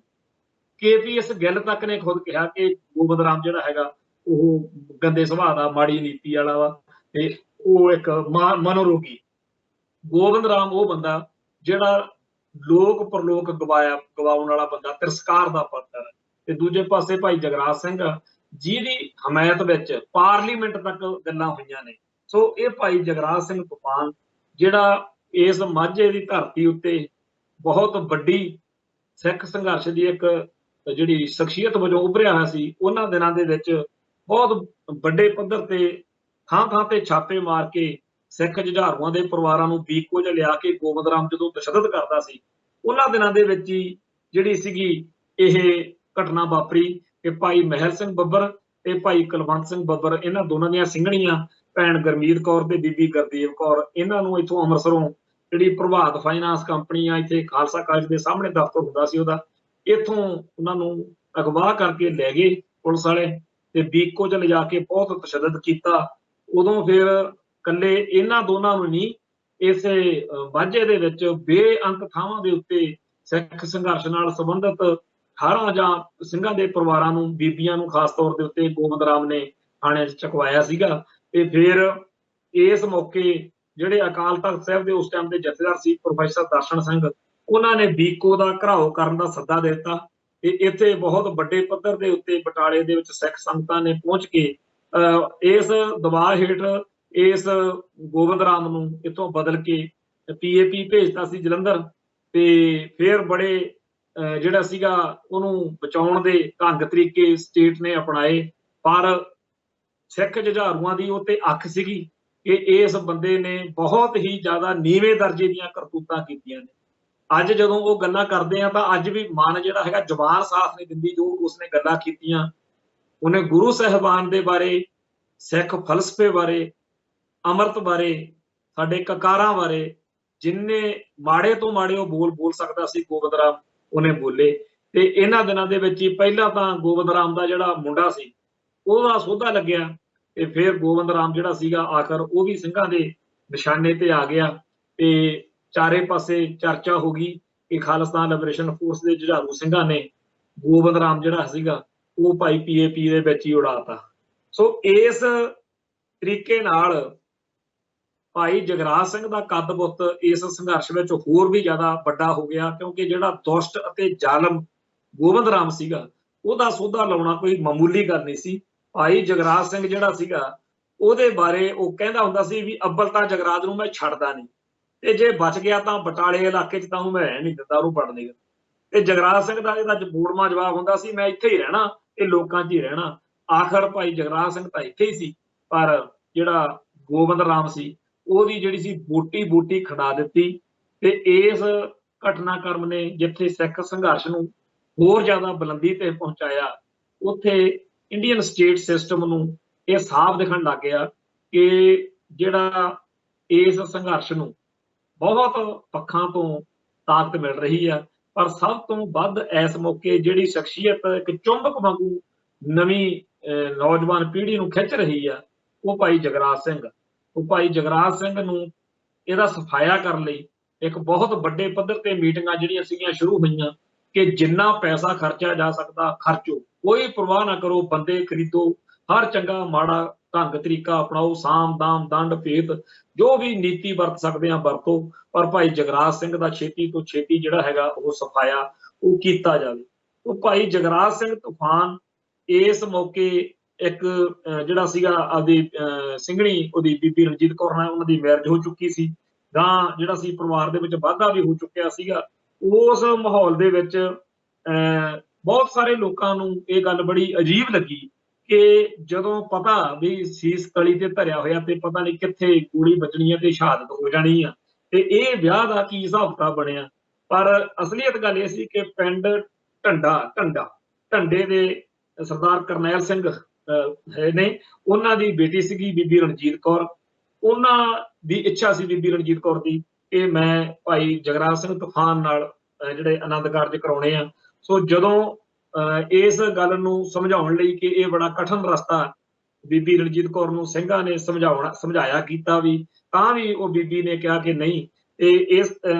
Speaker 1: KPS ਗਿੱਲ ਤੱਕ ਨੇ ਖੁਦ ਕਿਹਾ ਕਿ ਗੋਬਿੰਦ ਰਾਮ ਜਿਹੜਾ ਹੈਗਾ ਉਹ ਗੰਦੇ ਸੁਭਾਅ ਦਾ, ਮਾੜੀ ਨੀਤੀ ਵਾਲਾ ਵਾ, ਤੇ ਉਹ ਇੱਕ ਮਨੋਰੋਗੀ। ਗੋਬਿੰਦ ਰਾਮ ਉਹ ਬੰਦਾ ਜਿਹੜਾ ਲੋਕ ਪਰਲੋਕ ਗਵਾਉਣ ਵਾਲਾ ਬੰਦਾ, ਤਿਰਸਕਾਰ ਦਾ ਪਾਤਰ ਹੈ। ਤੇ ਦੂਜੇ ਪਾਸੇ ਭਾਈ ਜਗਰਾਜ ਸਿੰਘ ਜਿਹਦੀ ਹਮਾਇਤ ਵਿੱਚ ਪਾਰਲੀਮੈਂਟ ਤੱਕ ਗੱਲਾਂ ਹੋਈਆਂ ਨੇ। ਸੋ ਇਹ ਭਾਈ ਜਗਰਾਜ ਸਿੰਘ ਤੂਫਾਨ ਜਿਹੜਾ ਇਸ ਮਾਝੇ ਦੀ ਧਰਤੀ ਉੱਤੇ ਬਹੁਤ ਵੱਡੀ ਸਿੱਖ ਸੰਘਰਸ਼ ਦੀ ਇੱਕ ਜਿਹੜੀ ਸ਼ਖਸੀਅਤ ਵਜੋਂ ਉੱਭਰਿਆ ਹੋਇਆ ਸੀ, ਉਹਨਾਂ ਦਿਨਾਂ ਦੇ ਵਿੱਚ ਬਹੁਤ ਵੱਡੇ ਪੱਧਰ ਤੇ ਥਾਂ ਥਾਂ ਤੇ ਛਾਪੇ ਮਾਰ ਕੇ ਸਿੱਖ ਜੁਝਾਰੂਆਂ ਦੇ ਪਰਿਵਾਰਾਂ ਨੂੰ ਬੀਕੋ 'ਚ ਲਿਆ ਕੇ ਗੋਬਿੰਦ ਰਾਮ ਜਦੋਂ ਤਸ਼ੱਦਦ ਕਰਦਾ ਸੀ, ਉਹਨਾਂ ਦਿਨਾਂ ਦੇ ਵਿੱਚ ਹੀ ਜਿਹੜੀ ਸੀਗੀ ਇਹ ਘਟਨਾ ਵਾਪਰੀ ਕਿ ਭਾਈ ਮਹਿਲ ਸਿੰਘ ਬੱਬਰ ਤੇ ਭਾਈ ਕੁਲਵੰਤ ਸਿੰਘ ਬੱਬਰ, ਇਹਨਾਂ ਦੋਨਾਂ ਦੀਆਂ ਸਿੰਘਣੀਆਂ ਭੈਣ ਗੁਰਮੀਤ ਕੌਰ ਤੇ ਬੀਬੀ ਗੁਰਦੇਵ ਕੌਰ, ਇਹਨਾਂ ਨੂੰ ਇੱਥੋਂ ਅੰਮ੍ਰਿਤਸਰੋਂ ਜਿਹੜੀ ਪ੍ਰਭਾਤ ਫਾਈਨਾਂਸ ਕੰਪਨੀ ਆ, ਇੱਥੇ ਖਾਲਸਾ ਕਾਲਜ ਦੇ ਸਾਹਮਣੇ ਦਫ਼ਤਰ ਹੁੰਦਾ ਸੀ ਉਹਦਾ, ਇੱਥੋਂ ਉਹਨਾਂ ਨੂੰ ਅਗਵਾ ਕਰਕੇ ਲੈ ਗਏ ਪੁਲਿਸ ਵਾਲੇ, ਤੇ ਬੀਕੋ 'ਚ ਲਿਜਾ ਕੇ ਬਹੁਤ ਤਸ਼ੱਦਦ ਕੀਤਾ। ਉਦੋਂ ਫਿਰ ਇਕੱਲੇ ਇਹਨਾਂ ਦੋਨਾਂ ਨੂੰ ਨਹੀਂ, ਇਸੇ ਮਾਝੇ ਦੇ ਵਿੱਚ ਬੇਅੰਤ ਥਾਵਾਂ ਦੇ ਉੱਤੇ ਸਿੱਖ ਸੰਘਰਸ਼ ਨਾਲ ਸੰਬੰਧਿਤ 18 ਜਾਂ ਸਿੰਘਾਂ ਦੇ ਪਰਿਵਾਰਾਂ ਨੂੰ, ਬੀਬੀਆਂ ਨੂੰ ਖਾਸ ਤੌਰ ਦੇ ਉੱਤੇ ਗੋਬਿੰਦ ਰਾਮ ਨੇ ਥਾਣੇ 'ਚ ਚੁਕਵਾਇਆ ਸੀਗਾ। ਤੇ ਫਿਰ ਇਸ ਮੌਕੇ ਜਿਹੜੇ ਅਕਾਲ ਤਖ਼ਤ ਸਾਹਿਬ ਦੇ ਉਸ ਟਾਈਮ ਦੇ ਜਥੇਦਾਰ ਸੀ ਪ੍ਰੋਫੈਸਰ ਦਰਸ਼ਨ ਸਿੰਘ, ਉਹਨਾਂ ਨੇ ਬੀਕੋ ਦਾ ਘਿਰਾਓ ਕਰਨ ਦਾ ਸੱਦਾ ਦੇ ਦਿੱਤਾ। ਤੇ ਇੱਥੇ ਬਹੁਤ ਵੱਡੇ ਪੱਧਰ ਦੇ ਉੱਤੇ ਬਟਾਲੇ ਦੇ ਵਿੱਚ ਸਿੱਖ ਸੰਗਤਾਂ ਨੇ ਪਹੁੰਚ ਕੇ ਇਸ ਦਬਾਅ ਹੇਠ ਇਸ ਗੋਬਿੰਦ ਰਾਮ ਨੂੰ ਇੱਥੋਂ ਬਦਲ ਕੇ PAP ਭੇਜਤਾ ਸੀ ਜਲੰਧਰ। ਤੇ ਫਿਰ ਬੜੇ ਜਿਹੜਾ ਸੀਗਾ ਉਹਨੂੰ ਬਚਾਉਣ ਦੇ ਢੰਗ ਤਰੀਕੇ ਸਟੇਟ ਨੇ ਅਪਣਾਏ, ਪਰ ਸਿੱਖ ਜੁਝਾਰੂਆਂ ਦੀ ਉਹ ਤੇ ਅੱਖ ਸੀਗੀ ਕਿ ਇਸ ਬੰਦੇ ਨੇ ਬਹੁਤ ਹੀ ਜ਼ਿਆਦਾ ਨੀਵੇਂ ਦਰਜੇ ਦੀਆਂ ਕਰਤੂਤਾਂ ਕੀਤੀਆਂ ਨੇ। ਅੱਜ ਜਦੋਂ ਉਹ ਗੱਲਾਂ ਕਰਦੇ ਆ ਤਾਂ ਅੱਜ ਵੀ ਮਨ ਜਿਹੜਾ ਹੈਗਾ, ਜ਼ੁਬਾਨ ਸਾਥ ਨਹੀਂ ਦਿੰਦੀ ਜੋ ਉਸਨੇ ਗੱਲਾਂ ਕੀਤੀਆਂ। ਉਹਨੇ ਗੁਰੂ ਸਾਹਿਬਾਨ ਦੇ ਬਾਰੇ, ਸਿੱਖ ਫਲਸਫੇ ਬਾਰੇ, ਅੰਮ੍ਰਿਤ ਬਾਰੇ, ਸਾਡੇ ਕਕਾਰਾਂ ਬਾਰੇ ਜਿੰਨੇ ਮਾੜੇ ਤੋਂ ਮਾੜੇ ਉਹ ਬੋਲ ਸਕਦਾ ਸੀ, ਗੋਬਿੰਦ ਰਾਮ ਉਹਨੇ ਬੋਲੇ। ਤੇ ਇਹਨਾਂ ਦਿਨਾਂ ਦੇ ਵਿੱਚ ਹੀ ਪਹਿਲਾਂ ਤਾਂ ਗੋਬਿੰਦ ਰਾਮ ਦਾ ਜਿਹੜਾ ਮੁੰਡਾ ਸੀ ਉਹਦਾ ਸੋਧਾ ਲੱਗਿਆ, ਤੇ ਫਿਰ ਗੋਬਿੰਦ ਰਾਮ ਜਿਹੜਾ ਸੀਗਾ ਆਖਰ ਉਹ ਵੀ ਸਿੰਘਾਂ ਦੇ ਨਿਸ਼ਾਨੇ ਤੇ ਆ ਗਿਆ, ਤੇ ਚਾਰੇ ਪਾਸੇ ਚਰਚਾ ਹੋ ਗਈ ਕਿ ਖਾਲਿਸਤਾਨ ਲਿਬਰੇਸ਼ਨ ਫੋਰਸ ਦੇ ਜੁਝਾਰੂ ਸਿੰਘਾਂ ਨੇ ਗੋਬਿੰਦ ਰਾਮ ਜਿਹੜਾ ਸੀਗਾ ਉਹ ਭਾਈ PAP ਦੇ ਵਿੱਚ ਹੀ ਉਡਾਤਾ। ਸੋ ਇਸ ਤਰੀਕੇ ਨਾਲ ਭਾਈ ਜਗਰਾਜ ਸਿੰਘ ਦਾ ਕੱਦ ਬੁੱਤ ਇਸ ਸੰਘਰਸ਼ ਵਿੱਚ ਹੋਰ ਵੀ ਜ਼ਿਆਦਾ ਵੱਡਾ ਹੋ ਗਿਆ, ਕਿਉਂਕਿ ਜਿਹੜਾ ਦੁਸ਼ਟ ਅਤੇ ਜ਼ਾਲਮ ਗੋਬਿੰਦ ਰਾਮ ਸੀਗਾ ਉਹਦਾ ਸੋਧਾ ਲਾਉਣਾ ਕੋਈ ਮਾਮੂਲੀ ਗੱਲ ਨਹੀਂ ਸੀ। ਭਾਈ ਜਗਰਾਜ ਸਿੰਘ ਜਿਹੜਾ ਸੀਗਾ ਉਹਦੇ ਬਾਰੇ ਉਹ ਕਹਿੰਦਾ ਹੁੰਦਾ ਸੀ ਵੀ ਅੱਬਲ ਤਾਂ ਜਗਰਾਜ ਨੂੰ ਮੈਂ ਛੱਡਦਾ ਨਹੀਂ, ਤੇ ਜੇ ਬਚ ਗਿਆ ਤਾਂ ਬਟਾਲੇ ਇਲਾਕੇ 'ਚ ਤਾਂ ਉਹਨੂੰ ਮੈਂ ਰਹਿਣ ਨਹੀਂ ਦਿੰਦਾ, ਉਹਨੂੰ ਪੜ੍ਹਨੇ। ਤੇ ਜਗਰਾਜ ਸਿੰਘ ਦਾ ਇਹਦਾ ਬੋੜਮਾ ਜਵਾਬ ਹੁੰਦਾ ਸੀ, ਮੈਂ ਇੱਥੇ ਹੀ ਰਹਿਣਾ, ਇਹ ਲੋਕਾਂ 'ਚ ਹੀ ਰਹਿਣਾ। ਆਖਰ ਭਾਈ ਜਗਰਾਜ ਸਿੰਘ ਤਾਂ ਇੱਥੇ ਹੀ ਸੀ, ਪਰ ਜਿਹੜਾ ਗੋਬਿੰਦ ਰਾਮ ਸੀ ਉਹਦੀ ਜਿਹੜੀ ਸੀ ਬੋਟੀ ਖੜਾ ਦਿੱਤੀ। ਤੇ ਇਸ ਘਟਨਾਕ੍ਰਮ ਨੇ ਜਿੱਥੇ ਸਿੱਖ ਸੰਘਰਸ਼ ਨੂੰ ਹੋਰ ਜ਼ਿਆਦਾ ਬੁਲੰਦੀ ਤੇ ਪਹੁੰਚਾਇਆ, ਉੱਥੇ ਇੰਡੀਅਨ ਸਟੇਟ ਸਿਸਟਮ ਨੂੰ ਇਹ ਸਾਫ਼ ਦਿਖਣ ਲੱਗ ਗਿਆ ਕਿ ਜਿਹੜਾ ਇਸ ਸੰਘਰਸ਼ ਨੂੰ ਬਹੁਤ ਪੱਖਾਂ ਤੋਂ ਤਾਕਤ ਮਿਲ ਰਹੀ ਆ, ਪਰ ਸਭ ਤੋਂ ਵੱਧ ਇਸ ਮੌਕੇ ਜਿਹੜੀ ਸ਼ਖਸੀਅਤ ਇੱਕ ਚੁੰਬਕ ਵਾਂਗੂ ਨਵੀਂ ਨੌਜਵਾਨ ਪੀੜ੍ਹੀ ਨੂੰ ਖਿੱਚ ਰਹੀ ਆ, ਉਹ ਭਾਈ ਜਗਰਾਜ ਸਿੰਘ। ਉਹ ਭਾਈ ਜਗਰਾਜ ਸਿੰਘ ਨੂੰ ਇਹਦਾ ਸਫਾਇਆ ਕਰਨ ਲਈ ਇੱਕ ਬਹੁਤ ਵੱਡੇ ਪੱਧਰ ਤੇ ਮੀਟਿੰਗਾਂ ਜਿਹੜੀਆਂ ਸੀਗੀਆਂ ਸ਼ੁਰੂ ਹੋਈਆਂ ਕਿ ਜਿੰਨਾ ਪੈਸਾ ਖਰਚਿਆ ਜਾ ਸਕਦਾ ਖਰਚੋ, ਕੋਈ ਪਰਵਾਹ ਨਾ ਕਰੋ, ਬੰਦੇ ਖਰੀਦੋ, ਹਰ ਚੰਗਾ ਮਾੜਾ ਢੰਗ ਤਰੀਕਾ ਅਪਣਾਓ, ਸਾਮ ਦਾਮ ਦੰਡ ਭੇਤ ਜੋ ਵੀ ਨੀਤੀ ਵਰਤ ਸਕਦੇ ਆ ਵਰਤੋ, ਪਰ ਭਾਈ ਜਗਰਾਜ ਸਿੰਘ ਦਾ ਛੇਤੀ ਤੋਂ ਛੇਤੀ ਜਿਹੜਾ ਹੈਗਾ ਉਹ ਸਫਾਇਆ ਉਹ ਕੀਤਾ ਜਾਵੇ। ਉਹ ਭਾਈ ਜਗਰਾਜ ਸਿੰਘ ਤੂਫਾਨ ਇਸ ਮੌਕੇ ਇੱਕ ਜਿਹੜਾ ਸੀਗਾ ਆਪਦੀ ਸਿੰਘਣੀ ਉਹਦੀ ਬੀਬੀ ਰਣਜੀਤ ਕੌਰ ਨਾਲ ਉਹਨਾਂ ਦੀ ਮੈਰਿਜ ਹੋ ਚੁੱਕੀ ਸੀ, ਗਾਂ ਜਿਹੜਾ ਸੀ ਪਰਿਵਾਰ ਦੇ ਵਿੱਚ ਵਾਧਾ ਵੀ ਹੋ ਚੁੱਕਿਆ ਸੀਗਾ। ਉਸ ਮਾਹੌਲ ਦੇ ਵਿੱਚ ਬਹੁਤ ਸਾਰੇ ਲੋਕਾਂ ਨੂੰ ਇਹ ਗੱਲ ਬੜੀ ਅਜੀਬ ਲੱਗੀ ਕਿ ਜਦੋਂ ਪਤਾ ਵੀ ਸੀਸ ਤਲੀ ਤੇ ਧਰਿਆ ਹੋਇਆ ਤੇ ਪਤਾ ਨਹੀਂ ਕਿੱਥੇ ਗੋਲੀ ਵੱਜਣੀ ਹੈ ਤੇ ਸ਼ਹਾਦਤ ਹੋ ਜਾਣੀ ਆ, ਤੇ ਇਹ ਵਿਆਹ ਦਾ ਕੀ ਹਿਸਾਬ ਕਿਤਾਬ ਬਣਿਆ। ਪਰ ਅਸਲੀਅਤ ਗੱਲ ਇਹ ਸੀ ਕਿ ਪਿੰਡ ਢੰਡੇ ਦੇ ਸਰਦਾਰ ਕਰਨੈਲ ਸਿੰਘ ਹੈ ਨੇ, ਉਹਨਾਂ ਦੀ ਬੇਟੀ ਸੀਗੀ ਬੀਬੀ ਰਣਜੀਤ ਕੌਰ। ਉਹਨਾਂ ਦੀ ਇੱਛਾ ਸੀ ਬੀਬੀ ਰਣਜੀਤ ਕੌਰ ਦੀ ਕਿ ਮੈਂ ਭਾਈ ਜਗਰਾਜ ਸਿੰਘ ਤੂਫਾਨ ਨਾਲ ਜਿਹੜੇ ਆਨੰਦ ਕਾਰਜ ਕਰਾਉਣੇ ਆ। ਸੋ ਜਦੋਂ ਇਸ ਗੱਲ ਨੂੰ ਸਮਝਾਉਣ ਲਈ ਕਿ ਇਹ ਬੜਾ ਕਠਿਨ ਰਸਤਾ ਬੀਬੀ ਰਣਜੀਤ ਕੌਰ ਨੂੰ ਸਿੰਘਾਂ ਨੇ ਸਮਝਾਇਆ ਕੀਤਾ ਵੀ, ਤਾਂ ਵੀ ਉਹ ਬੀਬੀ ਨੇ ਕਿਹਾ ਕਿ ਨਹੀਂ। ਤੇ ਇਸ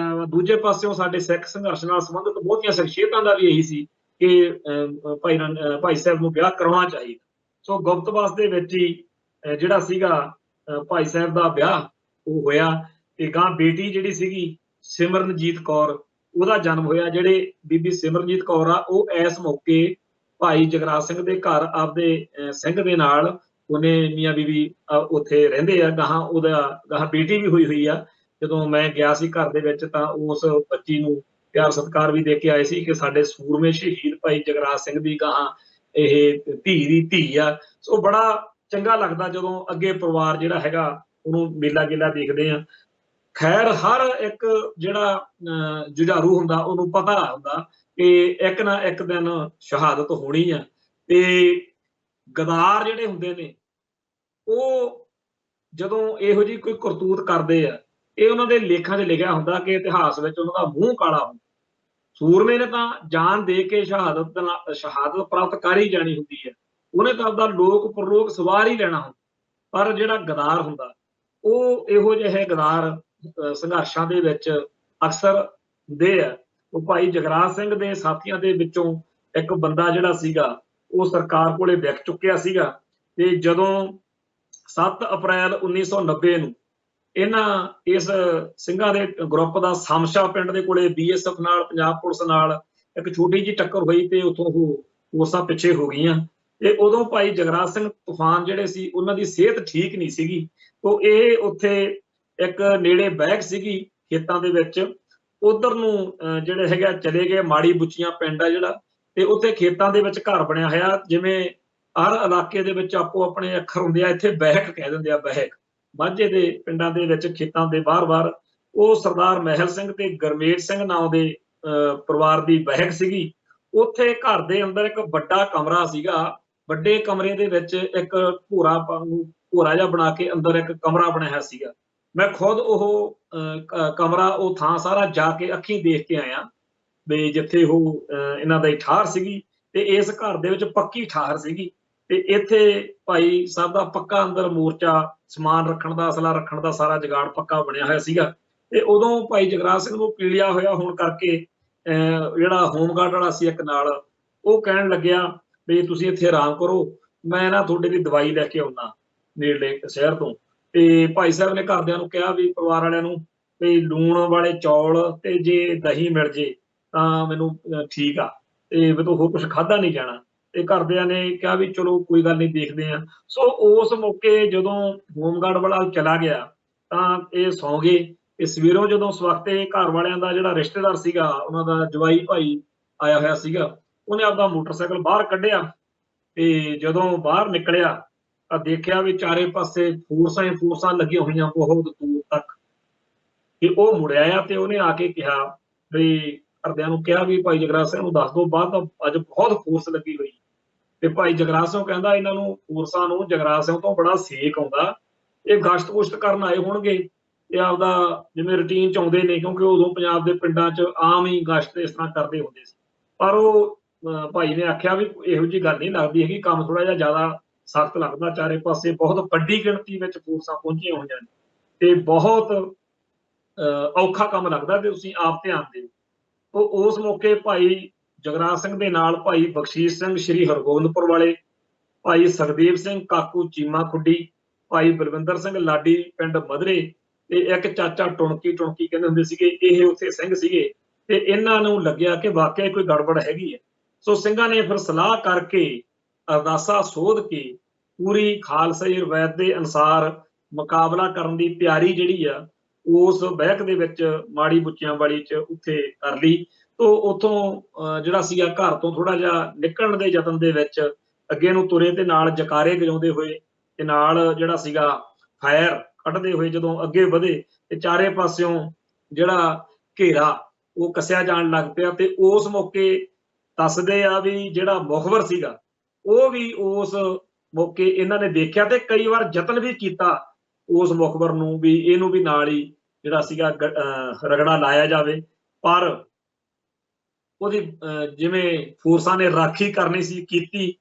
Speaker 1: ਦੂਜੇ ਪਾਸਿਓਂ ਸਾਡੇ ਸਿੱਖ ਸੰਘਰਸ਼ ਨਾਲ ਸੰਬੰਧਿਤ ਬਹੁਤੀਆਂ ਸ਼ਖਸੀਅਤਾਂ ਦਾ ਵੀ ਇਹੀ ਸੀ ਕਿ ਭਾਈ ਸਾਹਿਬ ਨੂੰ ਵਿਆਹ ਕਰਾਉਣਾ ਚਾਹੀਦਾ। ਸੋ ਗੁਪਤਵਾਸ ਦੇ ਵਿੱਚ ਹੀ ਜਿਹੜਾ ਸੀਗਾ ਭਾਈ ਸਾਹਿਬ ਦਾ ਵਿਆਹ ਉਹ ਹੋਇਆ, ਤੇ ਗਾਂ ਬੇਟੀ ਜਿਹੜੀ ਸੀਗੀ ਸਿਮਰਨਜੀਤ ਕੌਰ ਉਹਦਾ ਜਨਮ ਹੋਇਆ। ਜਿਹੜੇ ਬੀਬੀ ਸਿਮਰਨਜੀਤ ਕੌਰ ਆ ਉਹ ਇਸ ਮੌਕੇ ਭਾਈ ਜਗਰਾਜ ਸਿੰਘ ਦੇ ਘਰ ਆਪਦੇ ਸਿੰਘ ਦੇ ਨਾਲ ਉਹਨੇ ਮੀਆਂ ਬੀਬੀ ਉੱਥੇ ਰਹਿੰਦੇ ਆ। ਗਾਹਾਂ ਬੇਟੀ ਵੀ ਹੋਈ ਆ। ਜਦੋਂ ਮੈਂ ਗਿਆ ਸੀ ਘਰ ਦੇ ਵਿੱਚ ਤਾਂ ਉਸ ਬੱਚੀ ਨੂੰ ਪਿਆਰ ਸਤਿਕਾਰ ਵੀ ਦੇ ਕੇ ਆਏ ਸੀ ਕਿ ਸਾਡੇ ਸੂਰਮੇ ਸ਼ਹੀਦ ਭਾਈ ਜਗਰਾਜ ਸਿੰਘ ਦੀ ਗਾਹਾਂ ਇਹ ਧੀ ਆ। ਸੋ ਬੜਾ ਚੰਗਾ ਲੱਗਦਾ ਜਦੋਂ ਅੱਗੇ ਪਰਿਵਾਰ ਜਿਹੜਾ ਹੈਗਾ ਉਹਨੂੰ ਮੇਲਾ ਗੇਲਾ ਦੇਖਦੇ ਆ। ਖੈਰ ਹਰ ਇੱਕ ਜਿਹੜਾ ਜੁਝਾਰੂ ਹੁੰਦਾ ਉਹਨੂੰ ਪਤਾ ਹੁੰਦਾ ਕਿ ਇੱਕ ਨਾ ਇੱਕ ਦਿਨ ਸ਼ਹਾਦਤ ਹੋਣੀ ਆ, ਤੇ ਗਦਾਰ ਜਿਹੜੇ ਹੁੰਦੇ ਨੇ ਉਹ ਜਦੋਂ ਇਹੋ ਜਿਹੀ ਕੋਈ ਕਰਤੂਤ ਕਰਦੇ ਆ, ਇਹ ਉਹਨਾਂ ਦੇ ਲੇਖਾਂ 'ਚ ਲਿਖਿਆ ਹੁੰਦਾ ਕਿ ਇਤਿਹਾਸ ਵਿੱਚ ਉਹਨਾਂ ਦਾ ਮੂੰਹ ਕਾਲਾ ਹੁੰਦਾ। ਸੂਰਮੇ ਨੇ ਤਾਂ ਜਾਨ ਦੇ ਕੇ ਸ਼ਹਾਦਤ ਪ੍ਰਾਪਤ ਕਰ ਹੀ ਜਾਣੀ ਹੁੰਦੀ ਹੈ, ਉਹਨੇ ਤਾਂ ਆਪਦਾ ਲੋਕ ਪਰਲੋਕ ਸਵਾਰ ਹੀ ਲੈਣਾ ਹੁੰਦਾ। ਪਰ ਜਿਹੜਾ ਗਦਾਰ ਹੁੰਦਾ ਉਹ ਇਹੋ ਜਿਹੇ ਗਦਾਰ ਸੰਘਰਸ਼ਾਂ ਦੇ ਵਿੱਚ ਅਕਸਰ ਹੁੰਦੇ ਆ। ਉਹ ਭਾਈ ਜਗਰਾਜ ਸਿੰਘ ਦੇ ਸਾਥੀਆਂ ਦੇ ਵਿੱਚੋਂ ਇੱਕ ਬੰਦਾ ਜਿਹੜਾ ਸੀਗਾ ਉਹ ਸਰਕਾਰ ਕੋਲੇ ਵਿਕ ਚੁੱਕਿਆ ਸੀਗਾ, ਤੇ ਜਦੋਂ 7 ਅਪ੍ਰੈਲ 1990 ਨੂੰ ਇਸ ਸਿੰਘਾਂ ਦੇ ਗਰੁੱਪ ਦਾ ਸਮਸ਼ਾ ਪਿੰਡ ਦੇ ਕੋਲੇ BSF ਨਾਲ ਪੰਜਾਬ ਪੁਲਿਸ ਨਾਲ ਇੱਕ ਛੋਟੀ ਜਿਹੀ ਟੱਕਰ ਹੋਈ ਤੇ ਉੱਥੋਂ ਉਹ ਕੋਸਾਂ ਪਿੱਛੇ ਹੋ ਗਈਆਂ। ਤੇ ਉਦੋਂ ਭਾਈ ਜਗਰਾਜ ਸਿੰਘ ਤੂਫਾਨ ਜਿਹੜੇ ਸੀ ਉਹਨਾਂ ਦੀ ਸਿਹਤ ਠੀਕ ਨਹੀਂ ਸੀਗੀ। ਤੋਂ ਇਹ ਉੱਥੇ ਇੱਕ ਨੇੜੇ ਬੈਗ ਸੀਗੀ ਖੇਤਾਂ ਦੇ ਵਿੱਚ, ਉਧਰ ਨੂੰ ਜਿਹੜੇ ਹੈਗੇ ਚਲੇ ਗਏ। ਮਾੜੀ ਬੁੱਚੀਆਂ ਪਿੰਡ ਆ ਜਿਹੜਾ, ਤੇ ਉੱਥੇ ਖੇਤਾਂ ਦੇ ਵਿੱਚ ਘਰ ਬਣਿਆ ਹੋਇਆ। ਜਿਵੇਂ ਹਰ ਇਲਾਕੇ ਦੇ ਵਿੱਚ ਆਪੋ ਆਪਣੇ ਅੱਖਰ ਹੁੰਦੇ ਆ, ਇੱਥੇ ਬਹਿਕ ਕਹਿ ਦਿੰਦੇ ਆ, ਬਹਿਕ। ਮਾਝੇ ਦੇ ਪਿੰਡਾਂ ਦੇ ਵਿੱਚ ਖੇਤਾਂ ਦੇ ਬਾਹਰ-ਬਾਹਰ ਉਹ ਸਰਦਾਰ ਮਹਿਲ ਸਿੰਘ ਤੇ ਗੁਰਮੇਜ ਸਿੰਘ ਨਾਂ ਦੇ ਪਰਿਵਾਰ ਦੀ ਬਹਿਕ ਸੀਗੀ। ਉੱਥੇ ਘਰ ਦੇ ਅੰਦਰ ਇੱਕ ਵੱਡਾ ਕਮਰਾ ਸੀਗਾ। ਵੱਡੇ ਕਮਰੇ ਦੇ ਵਿੱਚ ਇੱਕ ਭੋਰਾ ਜਿਹਾ ਬਣਾ ਕੇ ਅੰਦਰ ਇੱਕ ਕਮਰਾ ਬਣਿਆ ਹੋਇਆ ਸੀਗਾ। ਮੈਂ ਖੁਦ ਉਹ ਕਮਰਾ, ਉਹ ਥਾਂ ਸਾਰਾ ਜਾ ਕੇ ਅੱਖੀਂ ਦੇਖ ਕੇ ਆਇਆ ਵੀ ਜਿੱਥੇ ਉਹ ਇਹਨਾਂ ਦੀ ਠਾਹਰ ਸੀਗੀ, ਤੇ ਇਸ ਘਰ ਦੇ ਵਿੱਚ ਪੱਕੀ ਠਾਹਰ ਸੀਗੀ। ਤੇ ਇੱਥੇ ਭਾਈ ਸਾਹਿਬ ਦਾ ਪੱਕਾ ਅੰਦਰ ਮੋਰਚਾ, ਸਮਾਨ ਰੱਖਣ ਦਾ, ਅਸਲਾ ਰੱਖਣ ਦਾ ਸਾਰਾ ਜੁਗਾੜ ਪੱਕਾ ਬਣਿਆ ਹੋਇਆ ਸੀਗਾ। ਤੇ ਉਦੋਂ ਭਾਈ ਜਗਰਾਜ ਸਿੰਘ ਨੂੰ ਪੀਲਿਆ ਹੋਇਆ ਹੋਣ ਕਰਕੇ ਜਿਹੜਾ ਹੋਮਗਾਰਡ ਵਾਲਾ ਸੀ ਇੱਕ ਨਾਲ, ਉਹ ਕਹਿਣ ਲੱਗਿਆ ਵੀ ਤੁਸੀਂ ਇੱਥੇ ਆਰਾਮ ਕਰੋ, ਮੈਂ ਨਾ ਤੁਹਾਡੇ ਲਈ ਦਵਾਈ ਲੈ ਕੇ ਆਉਣਾ ਨੇੜਲੇ ਸ਼ਹਿਰ ਤੋਂ। ਤੇ ਭਾਈ ਸਾਹਿਬ ਨੇ ਘਰਦਿਆਂ ਨੂੰ ਕਿਹਾ ਵੀ ਪਰਿਵਾਰ ਵਾਲਿਆਂ ਨੂੰ ਵੀ ਲੂਣ ਵਾਲੇ ਚੌਲ ਤੇ ਜੇ ਦਹੀਂ ਮਿਲ ਜੇ ਤਾਂ ਮੈਨੂੰ ਠੀਕ ਆ, ਤੇ ਵੀ ਤੋਂ ਹੋਰ ਕੁਝ ਖਾਧਾ ਨਹੀਂ ਜਾਣਾ। ਤੇ ਘਰਦਿਆਂ ਨੇ ਕਿਹਾ ਵੀ ਚਲੋ ਕੋਈ ਗੱਲ ਨਹੀਂ, ਦੇਖਦੇ ਆ। ਸੋ ਉਸ ਮੌਕੇ ਜਦੋਂ ਹੋਮਗਾਰਡ ਵਾਲਾ ਚਲਾ ਗਿਆ ਤਾਂ ਇਹ ਸੌਂ ਗਏ। ਤੇ ਸਵੇਰੋਂ ਜਦੋਂ ਸਵਖਤੇ ਘਰ ਵਾਲਿਆਂ ਦਾ ਜਿਹੜਾ ਰਿਸ਼ਤੇਦਾਰ ਸੀਗਾ, ਉਹਨਾਂ ਦਾ ਜਵਾਈ ਭਾਈ ਆਇਆ ਹੋਇਆ ਸੀਗਾ, ਉਹਨੇ ਆਪਦਾ ਮੋਟਰਸਾਈਕਲ ਬਾਹਰ ਕੱਢਿਆ। ਤੇ ਜਦੋਂ ਬਾਹਰ ਨਿਕਲਿਆ ਤਾਂ ਦੇਖਿਆ ਵੀ ਚਾਰੇ ਪਾਸੇ ਫੋਰਸਾਂ ਹੀ ਫੋਰਸਾਂ ਲੱਗੀਆਂ ਹੋਈਆਂ ਬਹੁਤ ਦੂਰ ਤੱਕ। ਤੇ ਉਹ ਮੁੜਿਆ ਆ ਤੇ ਉਹਨੇ ਆ ਕੇ ਕਿਹਾ ਵੀ, ਘਰਦਿਆਂ ਨੂੰ ਕਿਹਾ ਵੀ ਭਾਈ ਜਗਰਾਜ ਸਿੰਘ ਨੂੰ ਦੱਸ ਦਿਓ, ਬਾਹਰ ਤਾਂ ਅੱਜ ਬਹੁਤ ਫੋਰਸ ਲੱਗੀ ਹੋਈ। ਤੇ ਭਾਈ ਜਗਰਾਜ ਸਿੰਘ ਕਹਿੰਦਾ ਇਹਨਾਂ ਨੂੰ ਫੋਰਸਾਂ ਨੂੰ ਜਗਰਾਜ ਸਿੰਘ ਤੋਂ ਬੜਾ ਸੇਕ ਆਉਂਦਾ, ਇਹ ਗਸ਼ਤ ਗੁਸ਼ਤ ਕਰਨ ਆਏ ਹੋਣਗੇ, ਇਹ ਆਪਦਾ ਜਿਵੇਂ ਰੂਟੀਨ ਚ ਆਉਂਦੇ ਨੇ, ਕਿਉਂਕਿ ਉਦੋਂ ਪੰਜਾਬ ਦੇ ਪਿੰਡਾਂ ਚ ਆਮ ਹੀ ਗਸ਼ਤ ਇਸ ਤਰ੍ਹਾਂ ਕਰਦੇ ਹੁੰਦੇ ਸੀ। ਪਰ ਉਹ ਭਾਈ ਨੇ ਆਖਿਆ ਵੀ ਇਹੋ ਜਿਹੀ ਗੱਲ ਨਹੀਂ ਲੱਗਦੀ ਹੈਗੀ, ਕੰਮ ਥੋੜਾ ਜਿਹਾ ਜ਼ਿਆਦਾ ਸਖਤ ਲੱਗਦਾ, ਚਾਰੇ ਪਾਸੇ ਬਹੁਤ ਵੱਡੀ ਗਿਣਤੀ ਵਿੱਚ ਫੋਰਸਾਂ ਪਹੁੰਚੀਆਂ ਹੋਈਆਂ ਨੇ ਤੇ ਬਹੁਤ ਔਖਾ ਕੰਮ ਲੱਗਦਾ, ਤੇ ਤੁਸੀਂ ਆਪ ਧਿਆਨ ਦਿਓ। ਉਹ ਉਸ ਮੌਕੇ ਭਾਈ ਜਗਰਾਜ ਸਿੰਘ ਦੇ ਨਾਲ ਭਾਈ ਬਖਸ਼ੀਸ਼ ਸਿੰਘ ਸ੍ਰੀ ਹਰਗੋਬਿੰਦਪੁਰ ਵਾਲੇ, ਭਾਈ ਸੁਖਦੇਵ ਸਿੰਘ ਕਾਕੂ ਚੀਮਾ ਖੁੱਡੀ, ਭਾਈ ਬਲਵਿੰਦਰ ਸਿੰਘ ਲਾਡੀ ਪਿੰਡ ਮਧਰੇ, ਤੇ ਇੱਕ ਚਾਚਾ ਟੁਣਕੀ ਕਹਿੰਦੇ ਹੁੰਦੇ ਸੀਗੇ, ਇਹ ਉੱਥੇ ਸਿੰਘ ਸੀਗੇ। ਤੇ ਇਹਨਾਂ ਨੂੰ ਲੱਗਿਆ ਕਿ ਵਾਕਿਆ ਕੋਈ ਗੜਬੜ ਹੈਗੀ ਹੈ। ਸੋ ਸਿੰਘਾਂ ਨੇ ਫਿਰ ਸਲਾਹ ਕਰਕੇ ਅਰਦਾਸਾ ਸੋਧ ਕੇ ਪੂਰੀ ਖਾਲਸਾਈ ਰਵਾਇਤ ਦੇ ਅਨੁਸਾਰ ਮੁਕਾਬਲਾ ਕਰਨ ਦੀ ਤਿਆਰੀ ਜਿਹੜੀ ਆ ਉਸ ਬਹਿਕ ਦੇ ਵਿੱਚ ਮਾੜੀ ਬੁੱਚਿਆਂ ਵਾਲੀ ਚ ਉੱਥੇ ਕਰ ਲਈ। ਤੋ ਉੱਥੋਂ ਜਿਹੜਾ ਸੀਗਾ ਘਰ ਤੋਂ ਥੋੜਾ ਜਿਹਾ ਨਿਕਲਣ ਦੇ ਯਤਨ ਦੇ ਵਿੱਚ ਅੱਗੇ ਨੂੰ ਤੁਰੇ, ਤੇ ਨਾਲ ਜਕਾਰੇ ਵਜਾਉਂਦੇ ਹੋਏ ਤੇ ਨਾਲ ਜਿਹੜਾ ਸੀਗਾ ਫਾਇਰ ਕੱਢਦੇ ਹੋਏ ਜਦੋਂ ਅੱਗੇ ਵਧੇ, ਤੇ ਚਾਰੇ ਪਾਸਿਓਂ ਜਿਹੜਾ ਘੇਰਾ ਉਹ ਕੱਸਿਆ ਜਾਣ ਲੱਗ ਪਿਆ। ਤੇ ਉਸ ਮੌਕੇ ਦੱਸਦੇ ਆ ਵੀ ਜਿਹੜਾ ਮੁਖਬਰ ਸੀਗਾ ਉਹ ਵੀ ਉਸ ਮੌਕੇ ਇਹਨਾਂ ਨੇ ਦੇਖਿਆ, ਤੇ ਕਈ ਵਾਰ ਯਤਨ ਵੀ ਕੀਤਾ ਉਸ ਮੁਖਬਰ ਨੂੰ ਵੀ ਇਹਨੂੰ ਵੀ ਨਾਲ ਹੀ ਜਿਹੜਾ ਸੀਗਾ ਰਗੜਾ ਲਾਇਆ ਜਾਵੇ। ਪਰ ਉਹਦੀ ਜਿਵੇਂ ਫੋਰਸਾਂ ਨੇ ਰਾਖੀ ਕਰਨੀ ਸੀ ਕੀਤੀ,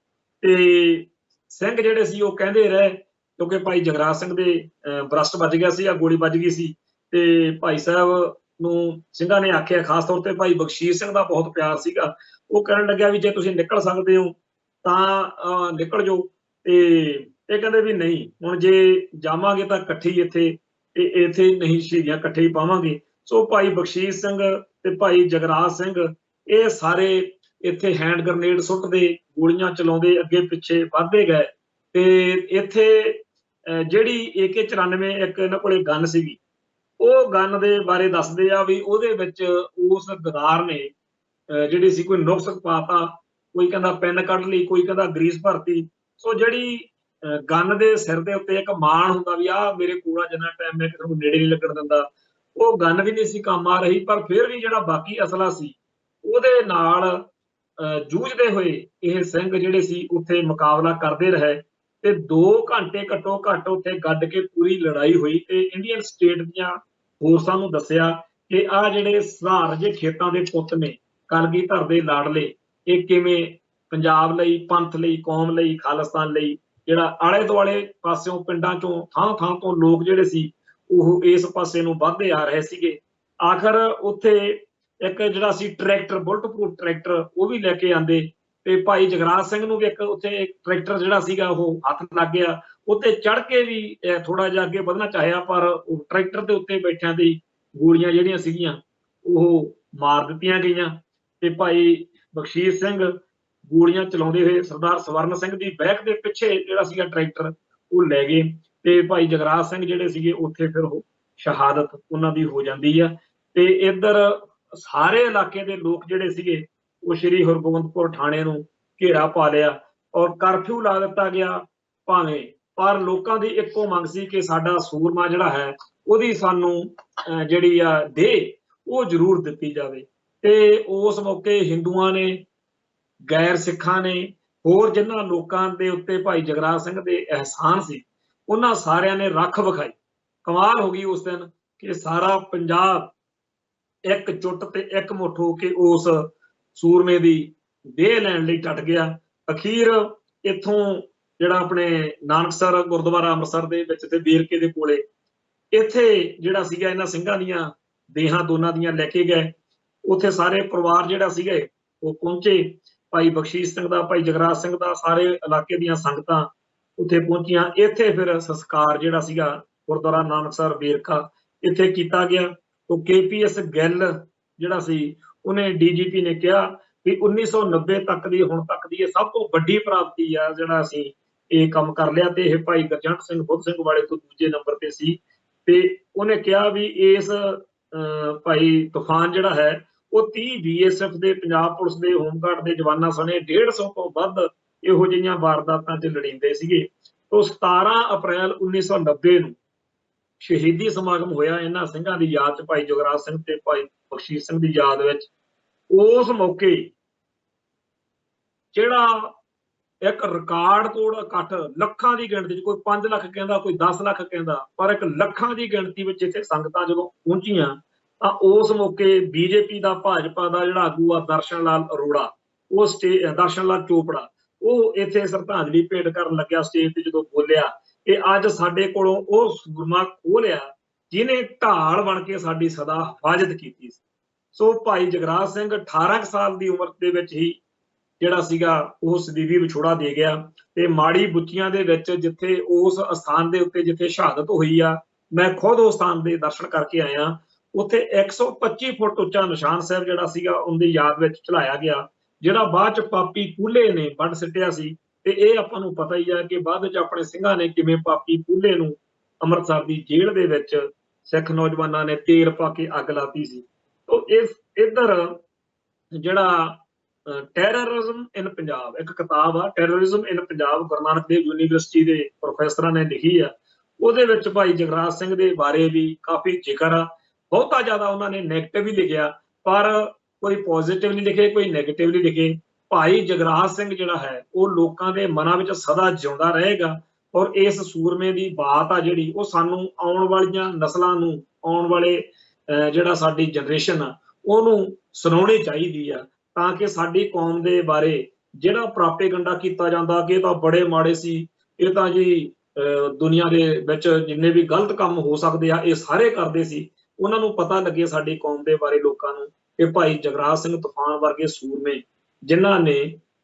Speaker 1: ਤੇ ਸਿੰਘ ਜਿਹੜੇ ਸੀ ਉਹ ਕਹਿੰਦੇ ਰਹੇ, ਕਿਉਂਕਿ ਭਾਈ ਜਗਰਾਜ ਸਿੰਘ ਦੇ ਬਰਸਟ ਵੱਜ ਗਿਆ ਸੀ, ਗੋਲੀ ਵੱਜ ਗਈ ਸੀ। ਤੇ ਭਾਈ ਸਾਹਿਬ ਨੂੰ ਸਿੰਘਾਂ ਨੇ ਆਖਿਆ, ਖਾਸ ਤੌਰ ਤੇ ਭਾਈ ਬਖਸ਼ੀਸ਼ ਸਿੰਘ ਦਾ ਬਹੁਤ ਪਿਆਰ ਸੀਗਾ, ਉਹ ਕਹਿਣ ਲੱਗਿਆ ਵੀ ਜੇ ਤੁਸੀਂ ਨਿਕਲ ਸਕਦੇ ਹੋ ਤਾਂ ਨਿਕਲ ਜਾਓ। ਤੇ ਇਹ ਕਹਿੰਦੇ ਵੀ ਨਹੀਂ, ਹੁਣ ਜੇ ਜਾਵਾਂਗੇ ਤਾਂ ਇਕੱਠੇ ਹੀ ਇੱਥੇ ਨਹੀਂ, ਸ਼ਹੀਦੀਆਂ ਇਕੱਠੇ ਹੀ ਪਾਵਾਂਗੇ। ਸੋ ਭਾਈ ਬਖਸ਼ੀਸ਼ ਸਿੰਘ ਤੇ ਭਾਈ ਜਗਰਾਜ ਸਿੰਘ ਇਹ ਸਾਰੇ ਇੱਥੇ ਹੈਂਡ ਗ੍ਰਨੇਡ ਸੁੱਟਦੇ, ਗੋਲੀਆਂ ਚਲਾਉਂਦੇ, ਅੱਗੇ ਪਿੱਛੇ ਵੱਧਦੇ ਗਏ। ਤੇ ਇੱਥੇ ਜਿਹੜੀ AK-94 ਇੱਕ ਇਹਨਾਂ ਕੋਲੇ ਗਨ ਸੀਗੀ, ਉਹ ਗਨ ਦੇ ਬਾਰੇ ਦੱਸਦੇ ਆ ਵੀ ਉਹਦੇ ਵਿੱਚ ਉਸ ਗਦਾਰ ਨੇ ਜਿਹੜੀ ਸੀ ਕੋਈ ਨੁਕਸ ਪਾਤਾ, ਕੋਈ ਕਹਿੰਦਾ ਪੈਨ ਕੱਢ ਲਈ, ਕੋਈ ਕਹਿੰਦਾ ਗਰੀਸ ਭਰਤੀ। ਸੋ ਜਿਹੜੀ ਗਨ ਦੇ ਸਿਰ ਦੇ ਉੱਤੇ ਇੱਕ ਮਾਣ ਹੁੰਦਾ ਵੀ ਆਹ ਮੇਰੇ ਕੋਲ ਜਿੰਨਾ ਟਾਈਮ ਮੈਂ ਕਿਸੇ ਨੂੰ ਨੇੜੇ ਨਹੀਂ ਲੱਗਣ ਦਿੰਦਾ, ਉਹ ਗਨ ਵੀ ਨਹੀਂ ਸੀ ਕੰਮ ਆ ਰਹੀ। ਪਰ ਫਿਰ ਵੀ ਜਿਹੜਾ ਬਾਕੀ ਅਸਲਾ ਸੀ ਉਹਦੇ ਨਾਲ ਜੂਝਦੇ ਹੋਏ ਇਹ ਸਿੰਘ ਜਿਹੜੇ ਸੀ ਉੱਥੇ ਮੁਕਾਬਲਾ ਕਰਦੇ ਰਹੇ। ਤੇ 2 ਘੰਟੇ ਘੱਟੋ ਘੱਟ ਉੱਥੇ ਗੱਡ ਕੇ ਪੂਰੀ ਲੜਾਈ ਹੋਈ। ਤੇ ਇੰਡੀਅਨ ਸਟੇਟ ਦੀਆਂ ਫੋਰਸਾਂ ਨੂੰ ਦੱਸਿਆ ਕਿ ਆਹ ਜਿਹੜੇ ਸੁਧਾਰ ਜੇ ਖੇਤਾਂ ਦੇ ਪੁੱਤ ਨੇ, ਕਲਗੀਧਰ ਦੇ ਲਾਡਲੇ, ਇਹ ਕਿਵੇਂ ਪੰਜਾਬ ਲਈ, ਪੰਥ ਲਈ, ਕੌਮ ਲਈ, ਖਾਲਿਸਤਾਨ ਲਈ ਜਿਹੜਾ ਆਲੇ ਦੁਆਲੇ ਪਾਸਿਓਂ ਪਿੰਡਾਂ ਚੋਂ ਥਾਂ ਤੋਂ ਲੋਕ ਜਿਹੜੇ ਸੀ ਉਹ ਇਸ ਪਾਸੇ ਨੂੰ ਵੱਧਦੇ ਆ ਰਹੇ ਸੀਗੇ। ਆਖਰ ਉੱਥੇ ਇੱਕ ਜਿਹੜਾ ਸੀ ਟਰੈਕਟਰ, ਬੁਲਟ ਪ੍ਰੂਫ ਟਰੈਕਟਰ, ਉਹ ਵੀ ਲੈ ਕੇ ਆਂਦੇ। ਤੇ ਭਾਈ ਜਗਰਾਜ ਸਿੰਘ ਨੂੰ ਵੀ ਇੱਕ ਉੱਥੇ ਟਰੈਕਟਰ ਜਿਹੜਾ ਸੀਗਾ ਉਹ ਹੱਥ ਲੱਗ ਗਿਆ, ਉੱਤੇ ਚੜ੍ਹ ਕੇ ਵੀ ਥੋੜਾ ਜਿਹਾ ਅੱਗੇ ਵਧਣਾ ਚਾਹਿਆ, ਪਰ ਉਹ ਟਰੈਕਟਰ ਦੇ ਉੱਤੇ ਬੈਠਿਆਂ ਦੀ ਗੋਲੀਆਂ ਜਿਹੜੀਆਂ ਸੀਗੀਆਂ ਉਹ ਮਾਰ ਦਿੱਤੀਆਂ ਗਈਆਂ। ਤੇ ਭਾਈ ਬਖਸ਼ੀਸ਼ ਸਿੰਘ ਗੋਲੀਆਂ ਚਲਾਉਂਦੇ ਹੋਏ ਸਰਦਾਰ ਸਵਰਨ ਸਿੰਘ ਦੀ ਬੈਕ ਦੇ ਪਿੱਛੇ ਜਿਹੜਾ ਸੀਗਾ ਟਰੈਕਟਰ ਉਹ ਲੈ ਗਏ। ਤੇ ਭਾਈ ਜਗਰਾਜ ਸਿੰਘ ਜਿਹੜੇ ਸੀਗੇ ਉੱਥੇ ਫਿਰ ਉਹ ਸ਼ਹਾਦਤ ਉਹਨਾਂ ਦੀ ਹੋ ਜਾਂਦੀ ਆ। ਤੇ ਇੱਧਰ ਸਾਰੇ ਇਲਾਕੇ ਦੇ ਲੋਕ ਜਿਹੜੇ ਸੀਗੇ ਉਹ ਸ਼੍ਰੀ ਹਰਗੋਬਿੰਦਪੁਰ ਥਾਣੇ ਨੂੰ ਘੇਰਾ ਪਾ ਲਿਆ ਔਰ ਕਰਫਿਊ ਲਾ ਦਿੱਤਾ ਗਿਆ ਭਾਵੇਂ, ਪਰ ਲੋਕਾਂ ਦੀ ਇੱਕੋ ਮੰਗ ਸੀ ਕਿ ਸਾਡਾ ਸੂਰਮਾ ਜਿਹੜਾ ਹੈ ਉਹਦੀ ਸਾਨੂੰ ਜਿਹੜੀ ਆ ਦੇਹ ਉਹ ਜ਼ਰੂਰ ਦਿੱਤੀ ਜਾਵੇ। ਤੇ ਉਸ ਮੌਕੇ ਹਿੰਦੂਆਂ ਨੇ, ਗੈਰ ਸਿੱਖਾਂ ਨੇ, ਹੋਰ ਜਿਨ੍ਹਾਂ ਲੋਕਾਂ ਦੇ ਉੱਤੇ ਭਾਈ ਜਗਰਾਜ ਸਿੰਘ ਦੇ ਅਹਿਸਾਨ ਸੀ, ਉਹਨਾਂ ਸਾਰਿਆਂ ਨੇ ਰੱਖ ਵਿਖਾਈ। ਕਮਾਲ ਹੋ ਗਈ ਉਸ ਦਿਨ ਕਿ ਸਾਰਾ ਪੰਜਾਬ एकजुट ते एकमुठ होके उस सूरमे की देह लैण लई टट गया। अखीर इत्थों जिहड़ा अपने नानकसर गुरुद्वारा अमृतसर दे विच ते वेरके दे कोले इत्थे जिहड़ा सीगा इन्हां ਸਿੰਘਾਂ ਦੀਆਂ देहां दोनां ਦੀਆਂ लैके गए। उत्थे सारे परिवार जिहड़ा सीगे वो पहुंचे, भाई बख्शीश सिंह दा, भाई जगराज सिंह दा, सारे इलाके दीयां संगतां उत्थे पहुंचियां। इत्थे फिर संस्कार जिहड़ा सीगा गुरुद्वारा नानकसर वेरका इत्थे कीता गया। तो KPS ਗਿੱਲ ਜਿਹੜਾ ਸੀ ਉਹਨੇ DGP ਨੇ ਕਿਹਾ ਵੀ 1990 ਤੱਕ ਦੀ ਹੁਣ ਤੱਕ ਦੀ ਇਹ ਸਭ ਤੋਂ ਵੱਡੀ ਪ੍ਰਾਪਤੀ ਆ ਜਿਹੜਾ ਅਸੀਂ ਇਹ ਕੰਮ ਕਰ ਲਿਆ। ਤੇ ਇਹ ਭਾਈ ਗੁਰਜੰਟ ਸਿੰਘ ਬੁੱਧ ਸਿੰਘ ਵਾਲੇ ਤੋਂ ਦੂਜੇ ਨੰਬਰ ਤੇ ਸੀ। ਤੇ ਉਹਨੇ ਕਿਹਾ ਵੀ ਇਸ ਭਾਈ ਤੂਫਾਨ ਜਿਹੜਾ ਹੈ ਉਹ 30 BSF ਦੇ, ਪੰਜਾਬ ਪੁਲਿਸ ਦੇ, ਹੋਮਗਾਰਡ ਦੇ ਜਵਾਨਾਂ ਸਣੇ 150 ਤੋਂ ਵੱਧ ਇਹੋ ਜਿਹੀਆਂ ਵਾਰਦਾਤਾਂ 'ਚ ਲੜਿੰਦੇ ਸੀਗੇ। ਤੋਂ 17 ਅਪ੍ਰੈਲ 1990 ਨੂੰ शहीदी समागम होया इन्हां ਸਿੰਘਾਂ ਦੀ याद च, भाई जगराज सिंह ते भाई बख्शीश सिंह की याद विच। उस मौके जिहड़ा एक रिकॉर्ड तोड़ इकट्ठ लखां की गिणती, कोई 5 लाख कहंदा, कोई 10 लाख कहंदा, पर एक लखां की गिणती विच इत्थे संगतां जदों पहुंचियां तां उस मौके BJP का, भाजपा का जिहड़ा आगू आ दर्शन लाल अरोड़ा, वो दर्शन लाल चोपड़ा, वो इत्थे श्रद्धांजलि भेंट करन लग्या स्टेज ते जदों बोलिया कि अज साडे कोलों वो सूरमा खो लिया जिन्हें ढाल बन के साडी सदा हिफाजत की। सो भाई जगराज सिंह 18 साल की उम्र के विच ही जिहड़ा सीगा वो सदीवी विछोड़ा दे गया। ते माड़ी बुच्चियां दे विच जिथे उस स्थान के उत्ते जिथे शहादत हुई आ, मैं खुद उस स्थान के दर्शन करके आया। उत्थे 125 फुट उच्चा निशान साहिब जिहड़ा सीगा उनकी याद विच चढ़ाया गया, जिहड़ा बाद च पापी कूले ने वंड सिटिया सी। ਤੇ ਇਹ ਆਪਾਂ ਨੂੰ ਪਤਾ ਹੀ ਆ ਕਿ ਬਾਅਦ ਵਿੱਚ ਆਪਣੇ ਸਿੰਘਾਂ ਨੇ ਕਿਵੇਂ ਪਾਪੀ ਕੂਲੇ ਨੂੰ ਅੰਮ੍ਰਿਤਸਰ ਦੀ ਜੇਲ੍ਹ ਦੇ ਵਿੱਚ ਸਿੱਖ ਨੌਜਵਾਨਾਂ ਨੇ ਤੇਲ ਪਾ ਕੇ ਅੱਗ ਲਾਤੀ ਸੀ। ਤੋਂ ਇਸ ਇੱਧਰ ਜਿਹੜਾ ਟੈਰਰਿਜ਼ਮ ਇਨ ਪੰਜਾਬ, ਇੱਕ ਕਿਤਾਬ ਆ ਟੈਰਰਿਜ਼ਮ ਇਨ ਪੰਜਾਬ, ਗੁਰੂ ਨਾਨਕ ਦੇਵ ਯੂਨੀਵਰਸਿਟੀ ਦੇ ਪ੍ਰੋਫੈਸਰਾਂ ਨੇ ਲਿਖੀ ਆ। ਉਹਦੇ ਵਿੱਚ ਭਾਈ ਜਗਰਾਜ ਸਿੰਘ ਦੇ ਬਾਰੇ ਵੀ ਕਾਫੀ ਜ਼ਿਕਰ ਆ। ਬਹੁਤਾ ਜ਼ਿਆਦਾ ਉਹਨਾਂ ਨੇ ਨੈਗੇਟਿਵ ਹੀ ਲਿਖਿਆ, ਪਰ ਕੋਈ ਪੋਜ਼ਿਟਿਵ ਨਹੀਂ ਲਿਖੇ, ਕੋਈ ਨੈਗੇਟਿਵ ਨਹੀਂ ਲਿਖੇ। भाई जगराज सिंह जिहड़ा है वो लोगों के मनां विच सदा जिउंदा रहेगा। और इस सूरमे की बात आ जिहड़ी वो सानू आउण वालियां नस्लां नूं, आउण वाले जिहड़ा साडी जनरेशन आ ओनू सुणाउणी चाहीदी आ, तां कि साडी कौम दे बारे जिहड़ा प्रापेगंडा कीता जांदा कि तां बड़े माड़े सी, इह तां जी दुनिया दे विच जिन्ने भी गलत काम हो सकदे आ इह सारे करदे सी, उन्हां नूं पता लगे साडी कौम दे बारे लोकां नूं कि भाई जगराज सिंह तूफान वर्गे सूरमे जिन्हां ने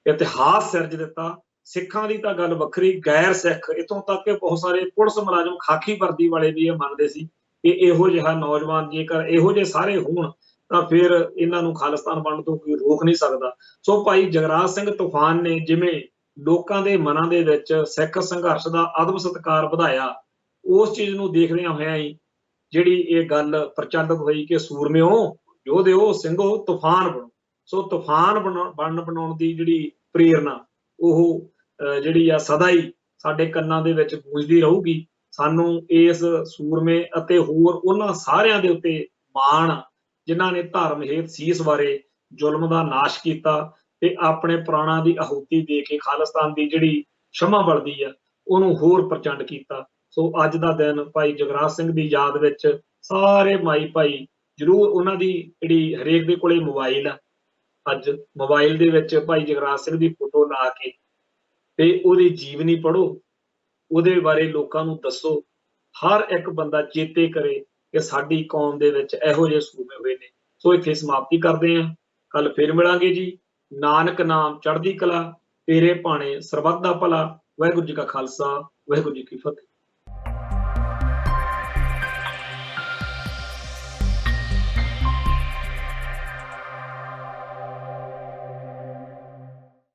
Speaker 1: इतिहास सिरज दिता। सिखां दी तां गल वखरी, गैर सिख इत्थों तक कि बहुत सारे पुलिस मुलाजम खाकी वर्दी वाले भी मनदे सी कि इहो जिहा नौजवान जेकर इहो जे सारे होण तां फिर इन्हां नूं खालिस्तान बनण तों कोई रोक नहीं सकदा। सो भाई जगराज सिंह तूफान ने जिवें लोकां दे मनां दे विच सिख संघर्ष दा अदब सत्कार वधाया, उस चीज़ नूं देखदिआं होइआं ही जिहड़ी इह गल प्रचलित होई कि सूरमिओ योधिओ ਸਿੰਘੋ तूफान बनो। सो तूफान बनाउण दी जिहड़ी प्रेरणा ਉਹ ਜਿਹੜੀ ਆ सदा ही ਸਾਡੇ ਕੰਨਾਂ ਦੇ ਵਿੱਚ ਗੂੰਜਦੀ ਰਹੂਗੀ। ਸਾਨੂੰ ਇਸ ਸੂਰਮੇ ਅਤੇ ਹੋਰ ਉਹਨਾਂ ਸਾਰਿਆਂ ਦੇ ਉੱਤੇ ਮਾਣ ਜਿਨ੍ਹਾਂ ਨੇ ਧਰਮ ਹੇਤ ਸੀਸ ਵਾਰੇ, ਜ਼ੁਲਮ ਦਾ ਨਾਸ਼ ਕੀਤਾ ਤੇ ਆਪਣੇ ਪ੍ਰਾਣਾਂ ਦੀ ਆਹੂਤੀ ਦੇ ਕੇ ਖਾਲਿਸਤਾਨ ਦੀ ਜਿਹੜੀ ਸ਼ਮਾ ਬਲਦੀ ਆ ਉਹਨੂੰ ਹੋਰ ਪ੍ਰਚੰਡ ਕੀਤਾ। ਸੋ ਅੱਜ ਦਾ ਦਿਨ ਭਾਈ ਜਗਰਾਜ ਸਿੰਘ ਦੀ ਯਾਦ ਵਿੱਚ ਸਾਰੇ ਮਾਈ ਭਾਈ ਜ਼ਰੂਰ ਉਹਨਾਂ ਦੀ ਜਿਹੜੀ ਹਰੇਕ ਦੇ ਕੋਲੇ ਮੋਬਾਈਲ ਆ, ਅੱਜ मोबाइल ਦੇ ਵਿੱਚ ਭਾਈ ਜਗਰਾਜ ਸਿੰਘ ਦੀ ਫੋਟੋ ਲਾ ਕੇ ਤੇ ਉਹਦੀ ਜੀਵਨੀ ਪੜ੍ਹੋ, ਉਹਦੇ ਬਾਰੇ ਲੋਕਾਂ ਨੂੰ ਦੱਸੋ। ਹਰ ਇੱਕ ਬੰਦਾ ਚੇਤੇ ਕਰੇ ਕਿ ਸਾਡੀ ਕੌਮ ਦੇ ਵਿੱਚ ਇਹੋ ਜਿਹੇ ਸੂਬੇ ਹੋਏ ਨੇ। ਸੋ ਇੱਥੇ ਸਮਾਪਤੀ ਕਰਦੇ ਹਾਂ, ਕੱਲ ਫਿਰ ਮਿਲਾਂਗੇ ਜੀ। ਨਾਨਕ ਨਾਮ ਚੜ੍ਹਦੀ ਕਲਾ, ਤੇਰੇ ਭਾਣੇ ਸਰਬੱਤ ਦਾ ਭਲਾ। ਵਾਹਿਗੁਰੂ ਜੀ ਕਾ ਖਾਲਸਾ, ਵਾਹਿਗੁਰੂ ਜੀ ਕੀ ਫਤਿਹ।